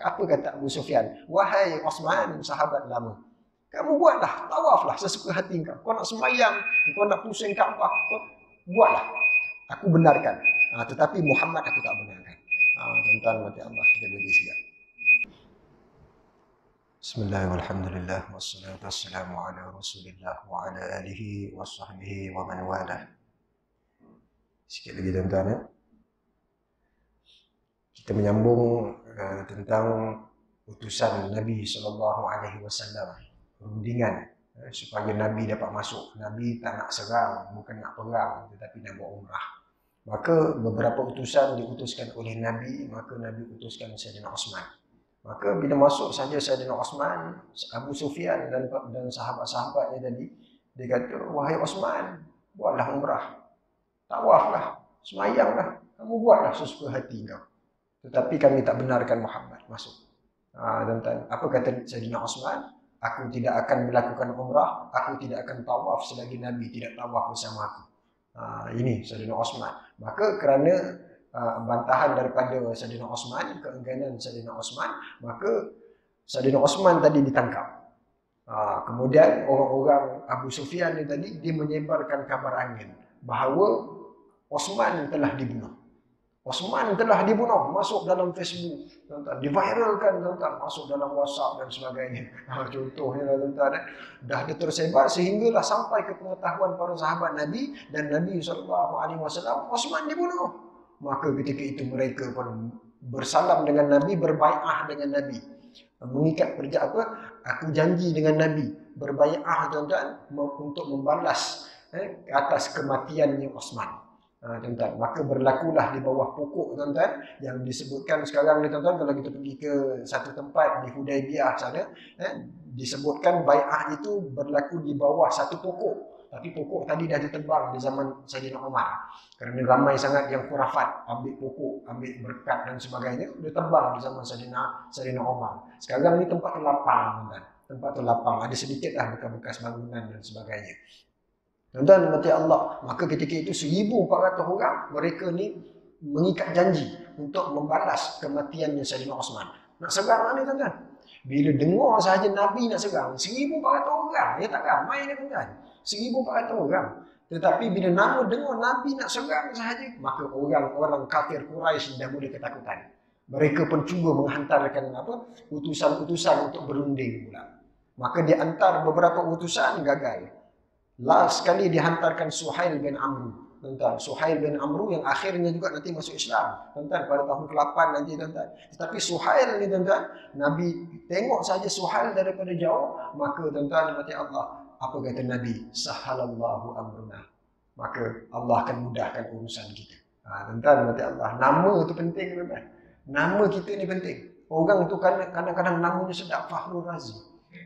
Apa kata Abu Sufyan? Wahai Uthman, sahabat lama, kamu buatlah, tawaflah sesuka hati kau. Kau nak sembahyang, kau nak pusing Kaabah, kau buatlah. Aku benarkan. Tetapi Muhammad aku tak benarkan. Tuan-tuan, mati Allah, kita berdiri siap. Bismillahirrahmanirrahim. Alhamdulillah wassalatu wassalamu ala Rasulillah wa ala alihi wa sahbihi wa man walah. Sikit lagi, tuan-tuan. Kita menyambung tentang utusan Nabi SAW, rundingan supaya Nabi dapat masuk. Nabi tak nak serang, bukan nak perang, tetapi nak buat umrah. Maka beberapa utusan diutuskan oleh Nabi, maka Nabi utuskan Sayyidina Uthman. Maka bila masuk saja Sayyidina Uthman, Abu Sufyan dan sahabat-sahabatnya tadi, dia kata, wahai Uthman, buatlah umrah, tawaflah, semayanglah, kamu buatlah sesuka hati kau. Tetapi kami tak benarkan Muhammad masuk. Tuan-tuan, apa kata Sayyidina Uthman? Aku tidak akan melakukan umrah, aku tidak akan tawaf selagi Nabi tidak tawaf bersama aku. Ini Sayyidina Uthman. Maka kerana bantahan daripada Sayyidina Uthman, keengganan Sayyidina Uthman, maka Sayyidina Uthman tadi ditangkap. Kemudian orang-orang Abu Sufyan ni tadi, dia menyebarkan kabar angin bahawa Uthman telah dibunuh. Uthman telah dibunuh, masuk dalam Facebook, tuan-tuan, diviralkan, tuan-tuan, masuk dalam WhatsApp dan sebagainya. Contohnya, tuan-tuan, dah tersebar sehinggalah sampai ke pengetahuan para sahabat Nabi dan Nabi SAW, Uthman dibunuh. Maka ketika itu mereka pun bersalam dengan Nabi, berbai'ah dengan Nabi. Mengikat aku janji dengan Nabi, berbai'ah, tuan-tuan, untuk membalas atas kematiannya Uthman. Tuan-tuan, maka berlakulah di bawah pokok, tuan-tuan, yang disebutkan sekarang ni, tuan-tuan, kalau kita pergi ke satu tempat di Hudaybiyah sana, disebutkan bai'ah itu berlaku di bawah satu pokok. Tapi pokok tadi dah ditebang di zaman Sayyidina Umar. Kerana ramai sangat yang khurafat, ambil pokok, ambil berkat dan sebagainya, ditebang di zaman Sayyidina Umar. Sekarang ni tempat tu lapang, tuan-tuan. Tempat tu lapang, ada sedikitlah bekas-bekas bangunan dan sebagainya. Tuan-tuan mati Allah. Maka ketika itu 1,400 orang mereka ni mengikat janji untuk membalas kematiannya Sayyidina Osman. Nak serang ni tuan-tuan. Bila dengar sahaja Nabi nak serang 1,400 orang, dia tak ramai ni tuan-tuan. 1,400 orang. Tetapi bila nama dengar Nabi nak serang sahaja, maka orang-orang kafir Quraisy dah mula ketakutan. Mereka pun cuba menghantarkan utusan-utusan untuk berunding pula. Maka dia hantar beberapa utusan, gagal. Last sekali dihantarkan Suhail bin Amru. Tuan-tuan, Suhail bin Amru yang akhirnya juga nanti masuk Islam. Tuan-tuan, pada tahun ke-8 nanti tuan-tuan. Tetapi Suhail ni tuan-tuan, Nabi tengok saja Suhail daripada jauh, maka tuan-tuan mati Allah. Apa kata Nabi? Sahalallahu amruna. Maka Allah akan mudahkan urusan kita. Tuan-tuan mati Allah. Nama tu penting tuan-tuan. Nama kita ni penting. Orang tu kadang-kadang namanya sedap, Fakhrul Razi.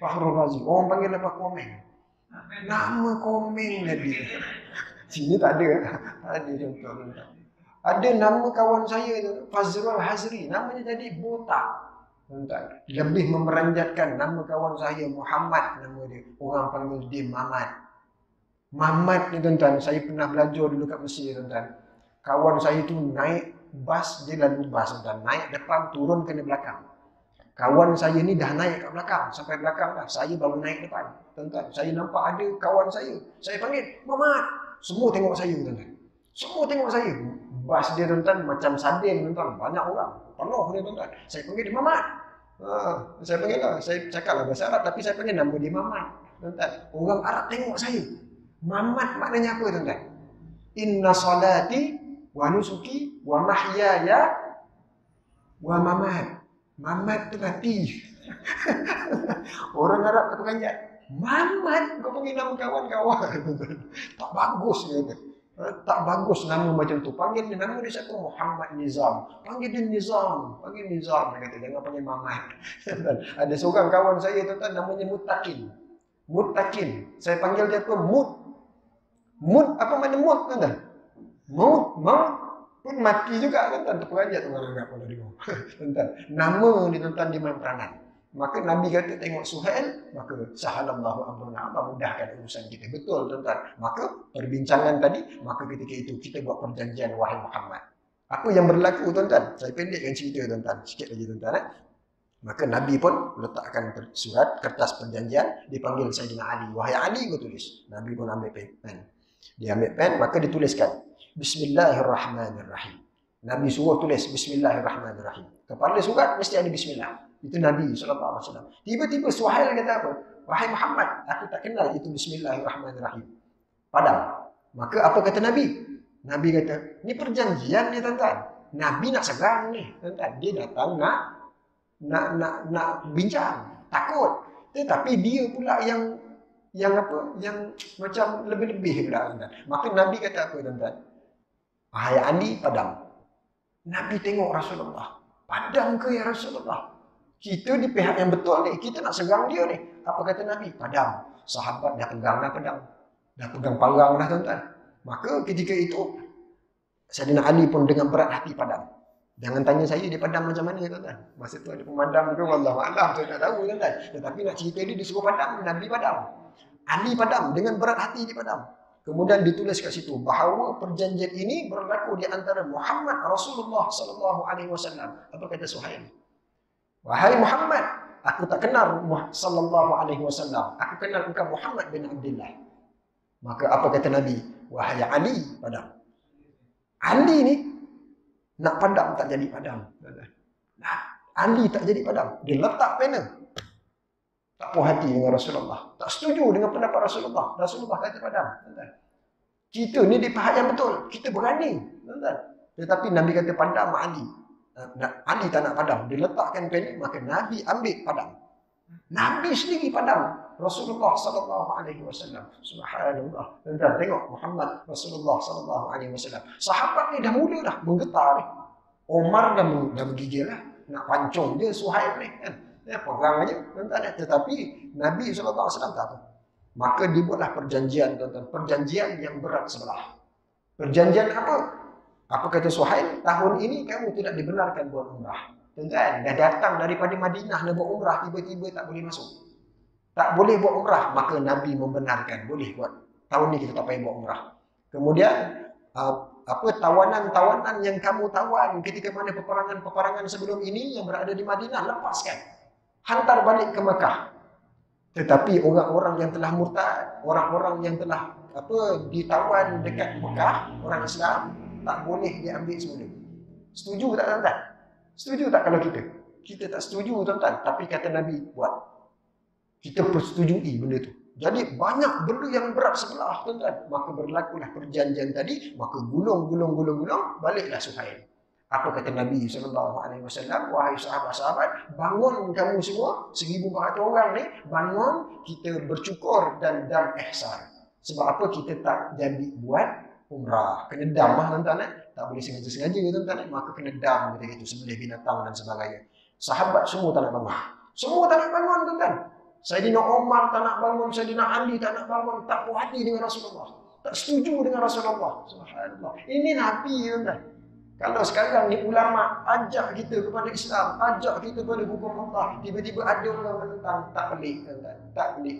Fakhrul Razi. Orang panggil apa? Komeng. Nama Komeng Nabi. Sini tak ada. Ada contoh. Ada nama kawan saya, Fazrul Hazri. Namanya jadi botak. Lebih memeranjatkan nama kawan saya, Muhammad nama dia. Orang panggil dia Mamat. Mamat ni tuan-tuan, saya pernah belajar dulu kat Mesir tuan-tuan. Kawan saya tu naik bas, dia lalu bas tuan-tuan. Naik depan, turun kena belakang. Kawan saya ni dah naik kat belakang, sampai belakang dah. Saya baru naik depan. Tuan-tuan, saya nampak ada kawan saya. Saya panggil, Mamat. Semua tengok saya tuan-tuan. Semua tengok saya. Bas dia tuan-tuan macam sardin tuan-tuan. Banyak orang. Penuh dia tuan-tuan. Saya panggil dia Mamat. Saya panggil lah. Saya cakap lah bahasa Arab tapi saya panggil nama dia Mamat. Tuan-tuan, orang Arab tengok saya. Mamat maknanya apa tuan-tuan? Inna salati wa nusuki wa mahyaya wa mamat. Mamat tu mati. Orang Arab tak peranjat. Mamat, kau panggil nama kawan-kawan. Tak bagus dia kata. Tak bagus nama macam tu. Panggil dia, nama dia siapa? Muhammad Nizam. Panggil dia Nizam. Panggil Nizam. Dia kata, jangan panggil Mamat. Ada seorang kawan saya tuan-tuan namanya Muttaqin. Muttaqin. Saya panggil dia apa? Mut. Mut, apa mana mut tuan-tuan? Maut pun mati juga tuan-tuan. Terperanjat orang Arab kalau dengar. Tuan-tuan, nama ni tuan-tuan dia main peranan. Maka Nabi kata tengok Suhail, maka sahalallahu amruna, Allah mudahkan urusan kita. Betul tuan-tuan. Maka perbincangan tadi, maka ketika itu kita buat perjanjian wahai Muhammad. Apa yang berlaku tuan-tuan? Saya pendekkan cerita tuan-tuan. Sikit lagi tuan-tuan. Maka Nabi pun letakkan surat, kertas perjanjian, dipanggil Sayyidina Ali. Wahai Ali, kau tulis. Nabi pun ambil pen. Dia ambil pen, maka dituliskan. Bismillahirrahmanirrahim. Nabi suruh tulis Bismillahirrahmanirrahim. Kepala surat mesti ada Bismillah. Itu Nabi SAW. Tiba-tiba Suhail kata apa? Wahai Muhammad, aku tak kenal itu Bismillahirrahmanirrahim. Padam. Maka apa kata Nabi? Nabi kata, ni perjanjian ni tuan-tuan. Nabi nak serang ni tuan-tuan. Dia datang nak bincang. Takut. Tetapi dia pula yang macam lebih-lebih pula tuan-tuan. Maka Nabi kata apa tuan-tuan? Wahai Ali, padam. Nabi tengok Rasulullah. Padam ke ya Rasulullah? Kita di pihak yang betul ni, kita nak serang dia ni. Apa kata Nabi? Padam. Sahabat dah pegang dah pedang. Dah pegang parang dah tuan-tuan. Maka ketika itu, Sayyidina Ali pun dengan berat hati padam. Jangan tanya saya dia padam macam mana tuan-tuan. Masa tu ada pemadam ke, wallahualam, saya tak tahu tuan-tuan. Tetapi nak cerita dia disuruh padam, Nabi padam. Ali padam, dengan berat hati dia padam. Kemudian ditulis kat situ bahawa perjanjian ini berlaku di antara Muhammad Rasulullah SAW. Apa kata Suhail? Wahai Muhammad, aku tak kenal SAW. Aku kenal engkau Muhammad bin Abdullah. Maka apa kata Nabi? Wahai Ali, padam. Ali ni nak padam tak jadi padam. Ali tak jadi padam. Dia letak pena. Tak puas hati dengan Rasulullah. Tak setuju dengan pendapat Rasulullah. Rasulullah kata padam. Kita ni di pihak yang betul. Kita berani. Tetapi Nabi kata padam Ali. Ali tak nak padam. Dia letakkan pen, maka Nabi ambil padam. Nabi sendiri padam. Rasulullah SAW. Subhanallah. Tuan-tuan tengok Muhammad Rasulullah SAW. Sahabat ni dah mula dah menggetar ni. Omar dah menggigil lah. Nak pancung je Suhail ni kan. Perang aja tuan-tuan. Tetapi Nabi SAW tak apa. Maka dibuatlah perjanjian tuan-tuan. Perjanjian yang berat sebelah. Perjanjian apa? Apa kata Suhail? Tahun ini kamu tidak dibenarkan buat umrah. Tuan-tuan, dah datang daripada Madinah nak buat umrah, tiba-tiba tak boleh masuk. Tak boleh buat umrah, maka Nabi membenarkan boleh buat tahun ni kita tak payah buat umrah. Kemudian tawanan-tawanan yang kamu tawan ketika mana peperangan sebelum ini yang berada di Madinah, lepaskan. Hantar balik ke Mekah. Tetapi orang-orang yang telah murtad, orang-orang yang telah ditawan dekat Mekah, orang Islam, tak boleh diambil semula. Setuju tak tuan-tuan? Setuju tak kalau kita? Kita tak setuju tuan-tuan, tapi kata Nabi buat. Kita persetujui benda tu. Jadi banyak benda yang berat sebelah tuan-tuan. Maka berlakulah perjanjian tadi, maka gulung, baliklah Suhail. Apa kata Nabi SAW? Wahai sahabat-sahabat, bangun kamu semua, 1,400 orang ni, bangun, kita bercukur dan ihsan. Sebab apa kita tak jadi buat umrah? Kena dam lah tuan-tuan. Tak boleh sengaja-sengaja tuan-tuan. Maka kena dam kata gitu, sembelih binatang dan sebagainya. Sahabat semua tak nak bangun. Semua tak nak bangun tuan-tuan. Sayyidina Umar tak nak bangun, Sayyidina Ali tak nak bangun, tak puas hati dengan Rasulullah. Tak setuju dengan Rasulullah. Subhanallah. Ini Nabi tuan-tuan. Kalau sekarang ni ulama ajak kita kepada Islam, ajak kita kepada hukum Allah, tiba-tiba ada orang menentang, tak pelik tuan-tuan. Tak pelik.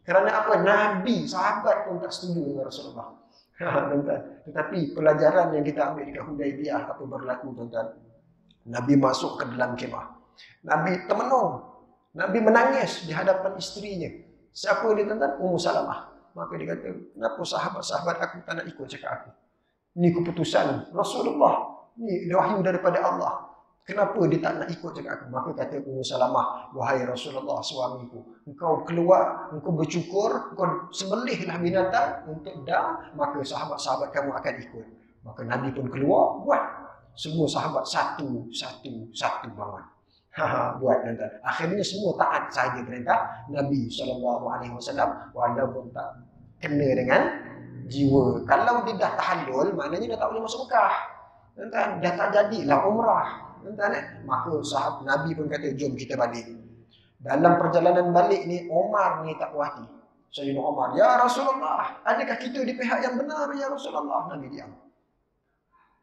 Kerana apa? Nabi, sahabat pun tak setuju dengan Rasulullah. Tuan-tuan. Tetapi pelajaran yang kita ambil dekat Hudaibiyah apa berlaku tuan-tuan. Nabi masuk ke dalam kemah. Nabi termenung. Nabi menangis di hadapan isterinya. Siapa dia tuan-tuan? Ummu Salamah. Maka dia kata, kenapa sahabat-sahabat aku tak nak ikut cakap aku? Ini keputusan Rasulullah. Ini wahyu daripada Allah. Kenapa dia tak nak ikut cakap aku? Maka kata Ummu Salamah, wahai Rasulullah suamiku, engkau keluar, engkau bercukur, engkau sembelihlah binatang untuk dam, maka sahabat-sahabat kamu akan ikut. Maka Nabi pun keluar, buat. Semua sahabat satu bangun. Buat tuan-tuan. Akhirnya semua taat sahaja perintah Nabi SAW walaupun tak kena dengan jiwa. Kalau dia dah tahallul, maknanya dah tak boleh masuk Mekah. Tuan-tuan, dah tak jadilah umrah. Tuan-tuan, maka sahabat Nabi pun kata, jom kita balik. Dalam perjalanan balik ni, Omar ni tak puas hati. Sayyidina Omar, ya Rasulullah, adakah kita di pihak yang benar ya Rasulullah? Nabi diam.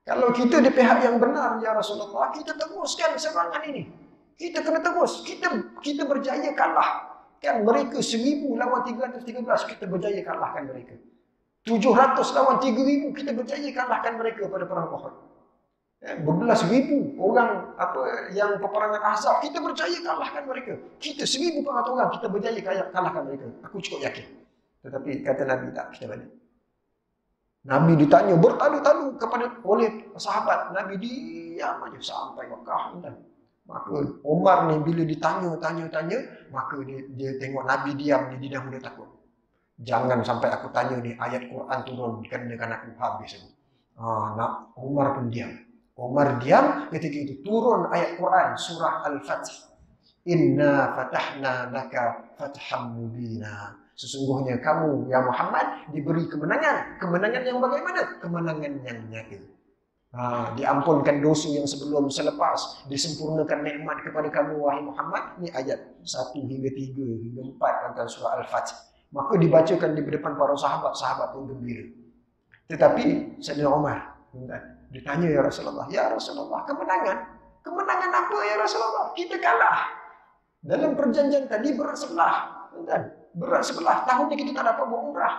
Kalau kita di pihak yang benar ya Rasulullah, kita teruskan serangan ini. Kita kena terus. Kita berjaya kalah. Kan mereka 1,000 lawan 313. Kita berjaya kalahkan mereka. 700 lawan 3,000. Kita berjaya kalahkan mereka pada perang Uhud. Berbelas ribu orang yang peperangan Ahzab. Kita berjaya kalahkan mereka. Kita 1,400 orang. Kita berjaya kalahkan mereka. Aku cukup yakin. Tetapi kata Nabi tak. Kita balik. Nabi ditanya bertalu-talu oleh sahabat. Nabi diam aja sampai Mekah. Maka Umar ni bila ditanya, maka dia tengok Nabi diam ni, dia dah mula takut. Jangan sampai aku tanya ni ayat Quran turun, kenakan aku habis aku. Umar pun diam. Umar diam, ketika itu turun ayat Quran surah Al-Fath. Inna fatahna laka fatham mubina. Sesungguhnya kamu ya Muhammad diberi kemenangan. Kemenangan yang bagaimana? Kemenangan yang nyata. Diampunkan dosa yang sebelum selepas, disempurnakan nikmat kepada kamu wahai Muhammad. Ini ayat 1 hingga 3 hingga 4 tentang surah Al-Fath. Maka dibacakan di depan para sahabat pun gembira. Tetapi Sayyidina Umar ditanya ya Rasulullah, kemenangan apa ya Rasulullah? Kita kalah. Dalam perjanjian tadi berat sebelah. Berat sebelah. Tahun ni kita tak dapat buat umrah.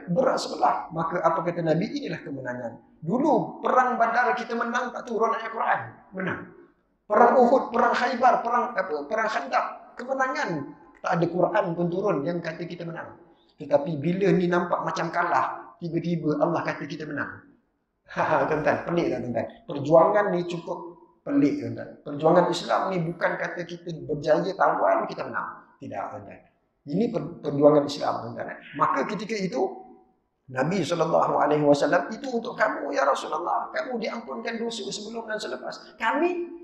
Berat sebelah. Maka apa kata Nabi? Inilah kemenangan. Dulu perang Badar kita menang tak turun ayat Quran. Menang. Perang Uhud, perang Khaybar, perang Khandaq. Kemenangan. Tak ada Quran pun turun yang kata kita menang. Tetapi bila ni nampak macam kalah, tiba-tiba Allah kata kita menang. Tuan-tuan, pelik tak tuan-tuan? Perjuangan ni cukup pelik tuan-tuan. Perjuangan Islam ni bukan kata kita berjaya tawan kita menang. Tidak tuan-tuan. Ini perjuangan Islam tuan-tuan. Maka ketika itu Nabi SAW itu untuk kamu ya Rasulullah. Kamu diampunkan dosa sebelum dan selepas. Kami.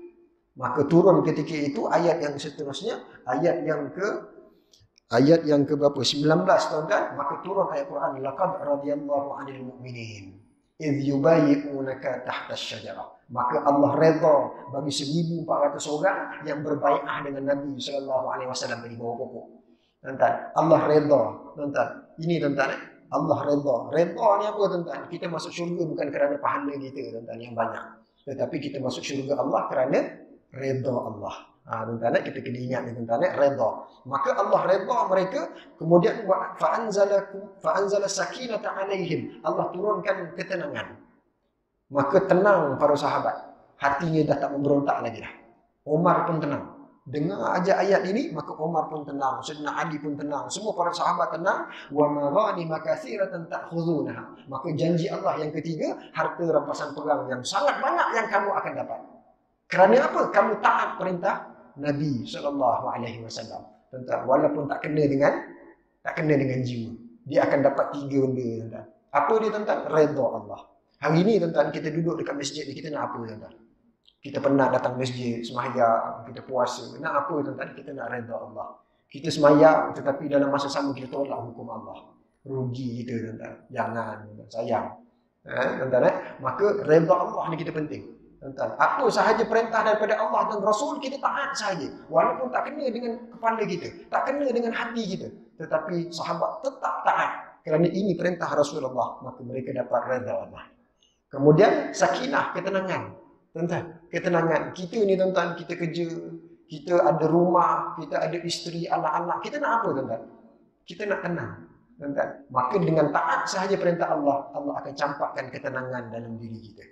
Maka turun ketika itu ayat yang seterusnya. Ayat yang ke berapa? 19 tuan-tuan. Maka turun ayat Quran. Laqad radiyallahu 'anil mu'minin idh yubayyi'unaka tahta asy-syajarah. Maka Allah redha bagi 1,400 orang yang berbai'ah dengan Nabi SAW di bawah pokok. Tuan-tuan, Allah redha. Tuan-tuan, ini tuan-tuan Allah redha. Redha ni apa tuan-tuan? Kita masuk syurga bukan kerana pahala kita tuan-tuan yang banyak. Tetapi kita masuk syurga Allah kerana redha Allah. Tuan-tuan, kita kena ingat ni tuan-tuan, redha. Maka Allah redha mereka, kemudian fa'anzala sakinata alaihim. Allah turunkan ketenangan. Maka tenang para sahabat. Hatinya dah tak memberontak lagi dah. Umar pun tenang. Dengar aja ayat ini, maka Umar pun tenang, Sayyidina Ali pun tenang, semua para sahabat tenang. Wa maghanima katsiratan ta'khudunaha. Maka janji Allah yang ketiga, harta rampasan perang yang sangat banyak yang kamu akan dapat. Kerana apa? Kamu taat perintah Nabi sallallahu alaihi wasallam. Tentang walaupun tak kena dengan jiwa, dia akan dapat 3 benda tuan-tuan. Apa dia tuan-tuan? Redha Allah. Hari ini tuan-tuan, kita duduk dekat masjid ni, kita nak apa tuan-tuan? Kita penat datang masjid, sembahyang, kita puasa. Nak apa tuan-tuan? Kita nak redha Allah. Kita sembahyang tetapi dalam masa sama kita tolak hukum Allah. Rugi kita tuan-tuan. Jangan tuan-tuan, sayang. Tuan-tuan, maka redha Allah ni kita penting. Tuan-tuan, apa sahaja perintah daripada Allah dan Rasul kita taat sahaja. Walaupun tak kena dengan kepala kita, tak kena dengan hati kita, tetapi sahabat tetap taat. Kerana ini perintah Rasulullah, maka mereka dapat redha Allah. Kemudian sakinah, ketenangan. Tuan-tuan, ketenangan. Kita ni tuan-tuan, kita kerja, kita ada rumah, kita ada isteri, anak-anak. Kita nak apa tuan-tuan? Kita nak tenang. Tuan-tuan, maka dengan taat sahaja perintah Allah, Allah akan campakkan ketenangan dalam diri kita.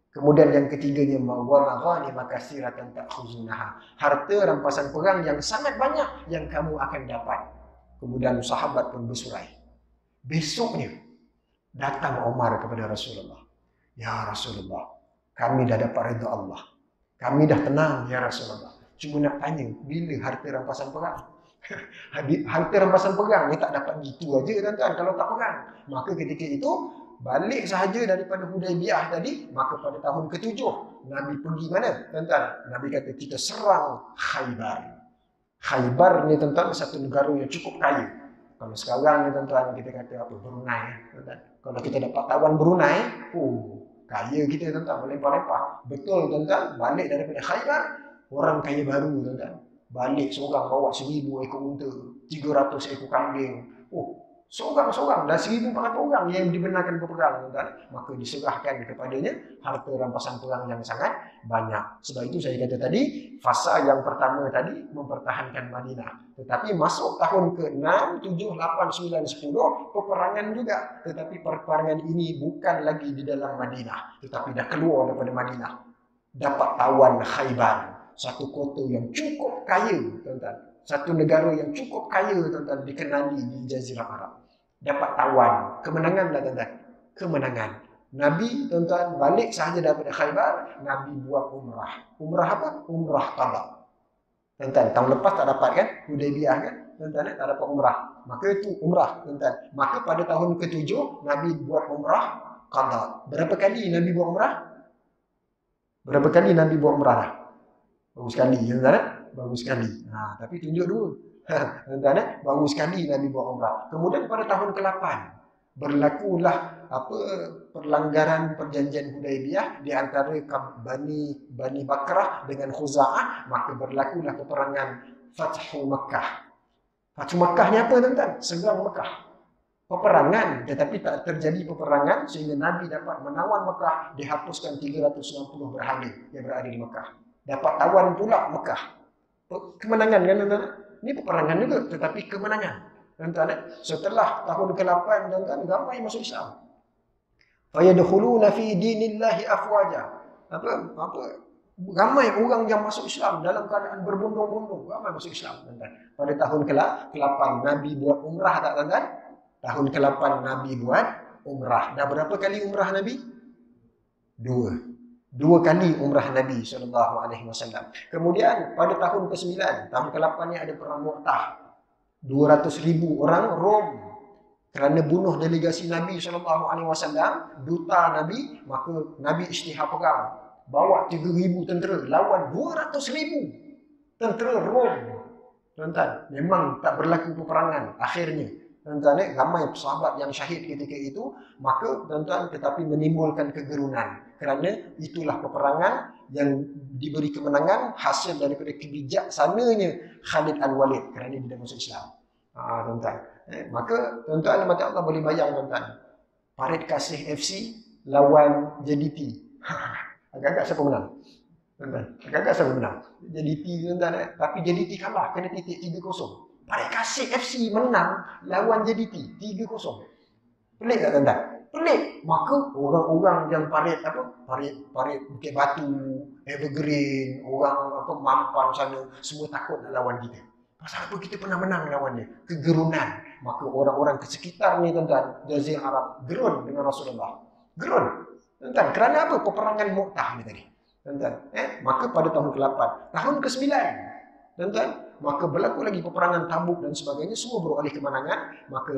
Kemudian yang ketiganya, wa maghanima katsiratan ta'khuzunaha. Harta rampasan perang yang sangat banyak yang kamu akan dapat. Kemudian sahabat pun bersurai. Besoknya datang Umar kepada Rasulullah. Ya Rasulullah, kami dah dapat redha Allah. Kami dah tenang ya Rasulullah. Cuma nak tanya, bila harta rampasan perang? Harta rampasan perang ni tak dapat gitu aja tuan-tuan kalau tak perang. Maka ketika itu balik sahaja daripada Hudaibiyah tadi, maka pada tahun ke-7 Nabi pergi mana tuan-tuan? Nabi kata kita serang Khaybar. Khaybar ni tuan-tuan satu negara yang cukup kaya. Kalau sekarang ni tuan-tuan kita kata apa? Brunei tuan-tuan. Kalau kita dapat tawan Brunei, kaya kita tuan-tuan, melimpah-limpah. Betul tuan-tuan, balik daripada Khaybar, orang kaya baru tuan-tuan. Balik seorang bawa 1000 ekor unta, 300 ekor kambing. Seorang-seorang dan 1400 orang yang dibenarkan berperang tuan-tuan. Maka diserahkan kepadanya harta rampasan perang yang sangat banyak. Sebab itu saya kata tadi, fasa yang pertama tadi mempertahankan Madinah. Tetapi masuk tahun ke-6, 7, 8, 9, 10 peperangan juga. Tetapi peperangan ini bukan lagi di dalam Madinah, tetapi dah keluar daripada Madinah. Dapat tawan Khaybar, satu kota yang cukup kaya tuan-tuan. Satu negara yang cukup kaya tuan-tuan, dikenali di Jazirah Arab. Dapat tawan, kemenangan lah tuan-tuan. Kemenangan. Nabi tuan-tuan balik sahaja daripada Khaybar, Nabi buat umrah. Umrah apa? Umrah qada. Tuan-tuan, tahun lepas tak dapat kan? Hudaibiyah kan? Tuan-tuan, tak dapat umrah. Maka itu umrah tuan-tuan. Maka pada tahun ke-7 Nabi buat umrah qada. Berapa kali Nabi buat umrah? Berapa kali Nabi buat umrah dah? Bagus sekali tuan-tuan. Bagus sekali. Tapi tunjuk dulu. Tuan-tuan, bagus sekali Nabi buat umrah. Kemudian pada tahun ke-8 berlakulah perlanggaran perjanjian Hudaibiyah di antara Bani Bakrah dengan Khuza'ah, maka berlakulah peperangan Fathu Makkah. Fathu Makkah ni apa tuan-tuan? Serang Makkah. Peperangan, tetapi tak terjadi peperangan sehingga Nabi dapat menawan Makkah, dihapuskan 360 berhala yang berada di Makkah. Dapat tawan pula Makkah. Kemenangan kan tuan-tuan? Ini peperangan juga, tetapi kemenangan. Tuan-tuan, setelah tahun ke-8 tuan-tuan, ramai masuk Islam. Fayadkhuluna fi dinillahi afwaja. Ramai orang yang masuk Islam dalam keadaan berbondong-bondong, ramai masuk Islam tuan-tuan. Pada tahun ke-8 Nabi buat umrah tak tuan-tuan? Tahun ke-8 Nabi buat umrah. Dah berapa kali umrah Nabi? 2 kali umrah Nabi SAW. Kemudian pada tahun ke-9, tahun ke-8 ni ada perang Mu'tah. 200,000 orang Rom kerana bunuh delegasi Nabi SAW, duta Nabi, maka Nabi isytihar perang. Bawa 3,000 tentera lawan 200,000 tentera Rom. Tuan-tuan, memang tak berlaku peperangan akhirnya. Tuan-tuan, ramai sahabat yang syahid ketika itu, maka tuan-tuan tetapi menimbulkan kegerunan. Kerana itulah peperangan yang diberi kemenangan hasil daripada kebijaksananya Khalid Al-Walid kerana dia dah masuk Islam. Tuan-tuan. Maka tuan-tuan mata Allah boleh bayang tuan-tuan. Parit Kasih FC lawan JDT. Agak-agak siapa menang? Tuan-tuan, agak-agak sama menang. JDT tuan-tuan, tapi JDT kalah, kena titik 3-0. Parit Kasih FC menang lawan JDT 3-0. Pelik tak tuan-tuan? Pelik. Maka orang-orang yang parit Bukit Batu, Evergreen, orang Mampan sana, semua takut nak lawan kita. Pasal apa kita pernah menang lawan dia? Kegerunan. Maka orang-orang ke sekitar ni tuan-tuan, Jazirah Arab, gerun dengan Rasulullah. Gerun. Tuan-tuan, kerana apa? Peperangan Mu'tah ni tadi. Tuan-tuan, maka pada tahun ke-8, tahun ke-9, tuan-tuan, maka berlaku lagi peperangan Tabuk dan sebagainya, semua beroleh kemenangan, maka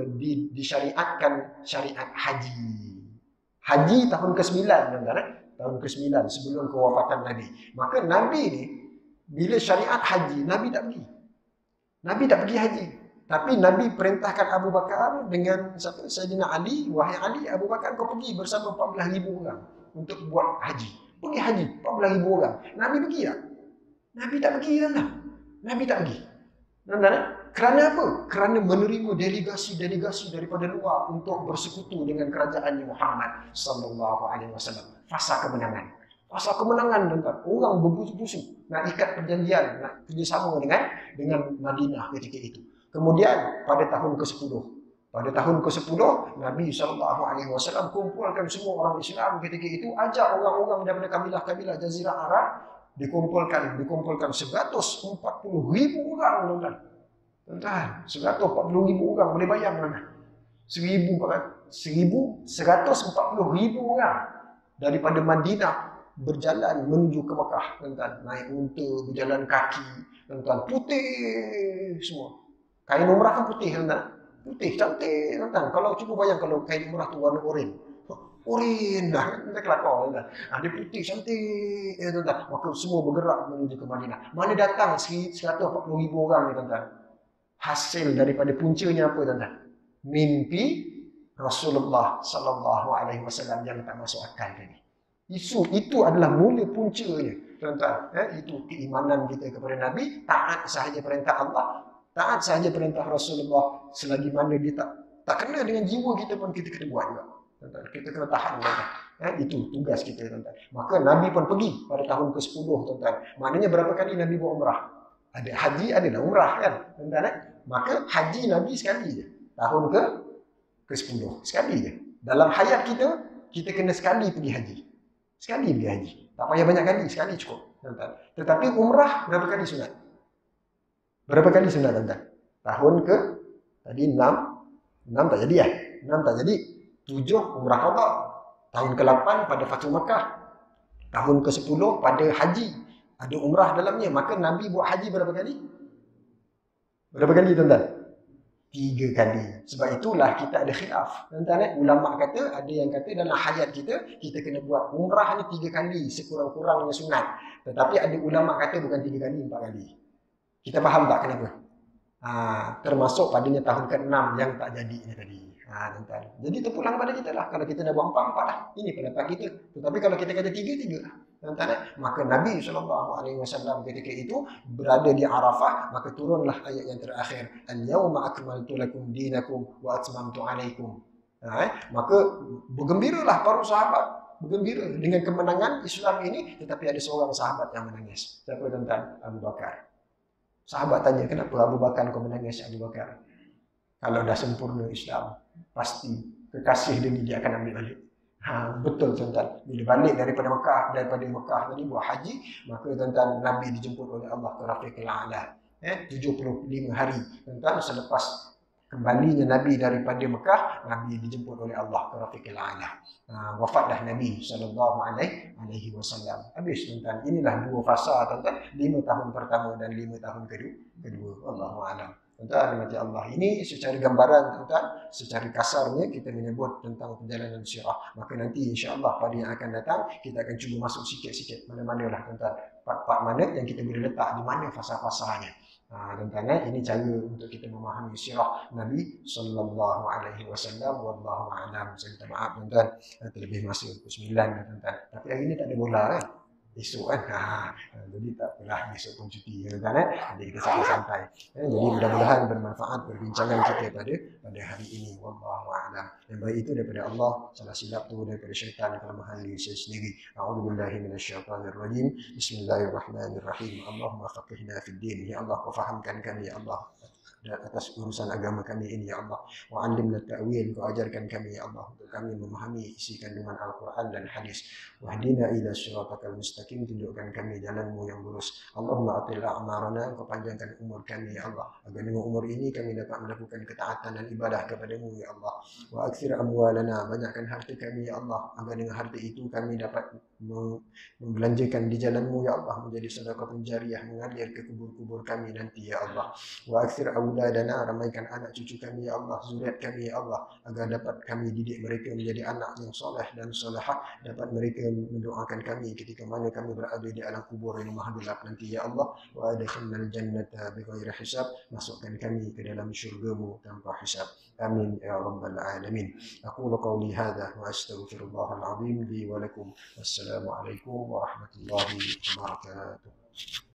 disyariatkan syariat haji. Haji tahun ke-9, tuan-tuan, tahun ke-9 sebelum kewafatan Nabi. Maka Nabi ni bila syariat haji, Nabi tak pergi. Nabi tak pergi haji. Tapi Nabi perintahkan Abu Bakar dengan Sayyidina Ali, wahai Ali, Abu Bakar kau pergi bersama 14,000 orang untuk buat haji. Pergi haji, 14,000 orang. Nabi pergi tak? Nabi tak pergi, tuan-tuan. Nabi tak pergi. Tuan-tuan, kerana apa? Kerana menerima delegasi-delegasi daripada luar untuk bersekutu dengan kerajaan Muhammad sallallahu alaihi wasallam. Fasa kemenangan. Fasa kemenangan, tuan-tuan. Orang berbusu-busu nak ikat perjanjian, nak kerjasama dengan Madinah ketika itu. Kemudian pada tahun ke-10, Nabi SAW kumpulkan semua orang Islam ketika itu, ajak orang-orang daripada kabilah-kabilah Jazirah Arab, dikumpulkan 140,000 orang, tuan-tuan. Tuan-tuan, 140,000 orang, boleh bayang tuan-tuan. 140,000 orang daripada Madinah berjalan menuju ke Mekah, tuan-tuan. Naik unta, berjalan kaki, tuan-tuan. Putih semua. Kain umrah kan putih, tuan-tuan. Putih, cantik, tuan-tuan. Kalau cuba bayang kalau kain umrah tu warna oranye. Oranye dah, kita kelakar, tuan-tuan. Dia putih, cantik, tuan-tuan. Maka semua bergerak menuju ke Madinah. Mana datang 140,000 orang ni, tuan-tuan. Hasil daripada puncanya apa, tuan-tuan? Mimpi Rasulullah sallallahu alaihi wasallam yang tak masuk akal tadi. Itu adalah mula puncanya, tuan-tuan. Itu keimanan kita kepada Nabi, taat sahaja perintah Allah, taat sahaja perintah Rasulullah, selagi mana dia tak kena dengan jiwa kita pun kita kena buat juga. Tuan-tuan, kita kena tahan, tuan-tuan. Itu tugas kita, tuan-tuan. Maka Nabi pun pergi pada tahun ke-10, tuan-tuan. Maknanya berapa kali Nabi buat umrah? Ada haji, adalah umrah kan, tuan-tuan. Maka haji Nabi sekali je. Tahun ke-10, sekali je. Dalam hayat kita kena sekali pergi haji. Sekali pergi haji. Tak payah banyak kali, sekali cukup, tuan-tuan. Tetapi umrah berapa kali sunat? Berapa kali sunat, tuan-tuan? Tahun tadi 6 tak jadi 6 tak jadi. 7 umrah qada. Tahun ke-8 pada Fathu Makkah. Tahun ke-10 pada haji. Ada umrah dalamnya. Maka Nabi buat haji berapa kali? Berapa kali, tuan-tuan? 3 kali. Sebab itulah kita ada khilaf. Tuan-tuan, ulama kata, ada yang kata dalam hayat kita kena buat umrah ni 3 kali sekurang-kurangnya sunat. Tetapi ada ulama kata bukan 3 kali, 4 kali. Kita faham tak kenapa? Termasuk padanya tahun ke-6 yang tak jadinya tadi. Tuan-tuan. Jadi terpulang pada kita lah. Kalau kita nak buat 4 lah. Ini pendapat kita. Tetapi kalau kita kata 3 lah. Tuan-tuan, maka Nabi SAW ketika itu berada di Arafah, maka turunlah ayat yang terakhir. Al-yawma akmaltu lakum dinakum wa atmamtu alaikum. Maka bergembiralah para sahabat. Bergembira dengan kemenangan Islam ini. Tetapi ada seorang sahabat yang menangis. Siapa, tuan-tuan? Abu Bakar. Sahabat tanya, kenapa Abu Bakar kau menangis, Abu Bakar? Kalau dah sempurna Islam, pasti kekasih dia akan ambil balik. Betul, tuan-tuan. Bila balik daripada Mekah tadi buat haji, maka tuan-tuan Nabi dijemput oleh Allah ke Rafiqil A'la. 75 hari, tuan-tuan, selepas kembalinya Nabi daripada Mekah, Nabi dijemput oleh Allah ke Rafiqil A'la. Wafatlah Nabi sallallahu alaihi wasallam. Habis, tuan-tuan. Inilah 2 fasa, tuan-tuan. 5 tahun pertama dan 5 tahun kedua. Allahu a'lam. Tuan-tuan, mati Allah. Ini secara gambaran, tuan-tuan, secara kasarnya kita menyebut tentang perjalanan sirah. Maka nanti insya-Allah pada yang akan datang kita akan cuba masuk sikit-sikit mana-manalah, tuan-tuan, part-part mana yang kita boleh letak di mana fasa-fasanya. Tuan-tuan, ini cara untuk kita memahami sirah Nabi sallallahu alaihi wasallam. Wallahu a'lam. Saya minta maaf, tuan-tuan, terlebih masa pukul 9, tuan-tuan. Tapi hari ini tak ada bola kan? esok kan. Jadi tak apalah besok pun cuti kan. Jadi kita santai-santai. Jadi mudah-mudahan bermanfaat perbincangan kita pada hari ini. Wallahu a'lam. Yang baik itu daripada Allah, salah silap tu daripada syaitan, kelemahan diri saya sendiri. A'udzubillahi minasyaitonirrajim. Bismillahirrahmanirrahim. Allahumma faqihna fid din. Ya Allah, kau fahamkan kami ya Allah atas urusan agama kami ini ya Allah. Wa 'allimna ta'wil, kau ajarkan kami ya Allah untuk kami memahami isi kandungan Al-Qur'an dan hadis. Wahdina ila siratal mustaqim, tunjukkan kami jalanmu yang lurus. Allahumma atil a'marana, kau panjangkan umur kami ya Allah, agar dengan umur ini kami dapat melakukan ketaatan dan ibadah kepadamu ya Allah. Wa aktsir amwalana, banyakkan harta kami ya Allah, agar dengan harta itu kami dapat membelanjakan di jalanmu ya Allah, menjadi sedekah jariah mengalir ke kubur-kubur kami nanti ya Allah. Wa aktsir auladana, ramaikan anak cucu kami ya Allah, zuriat kami ya Allah, agar dapat kami didik mereka menjadi anak yang soleh dan solehah, dapat mereka mendoakan kami ketika mana kami berada di alam kubur yang maha gelap nanti ya Allah. Wa adkhilnal jannata bighairi hisab, masukkan kami ke dalam syurgamu tanpa hisab. Amin ya rabbal alamin. Aqulu qawli hadha wa astaghfirullahal azim li wa lakum. Wassalamu alaikum warahmatullahi wabarakatuh.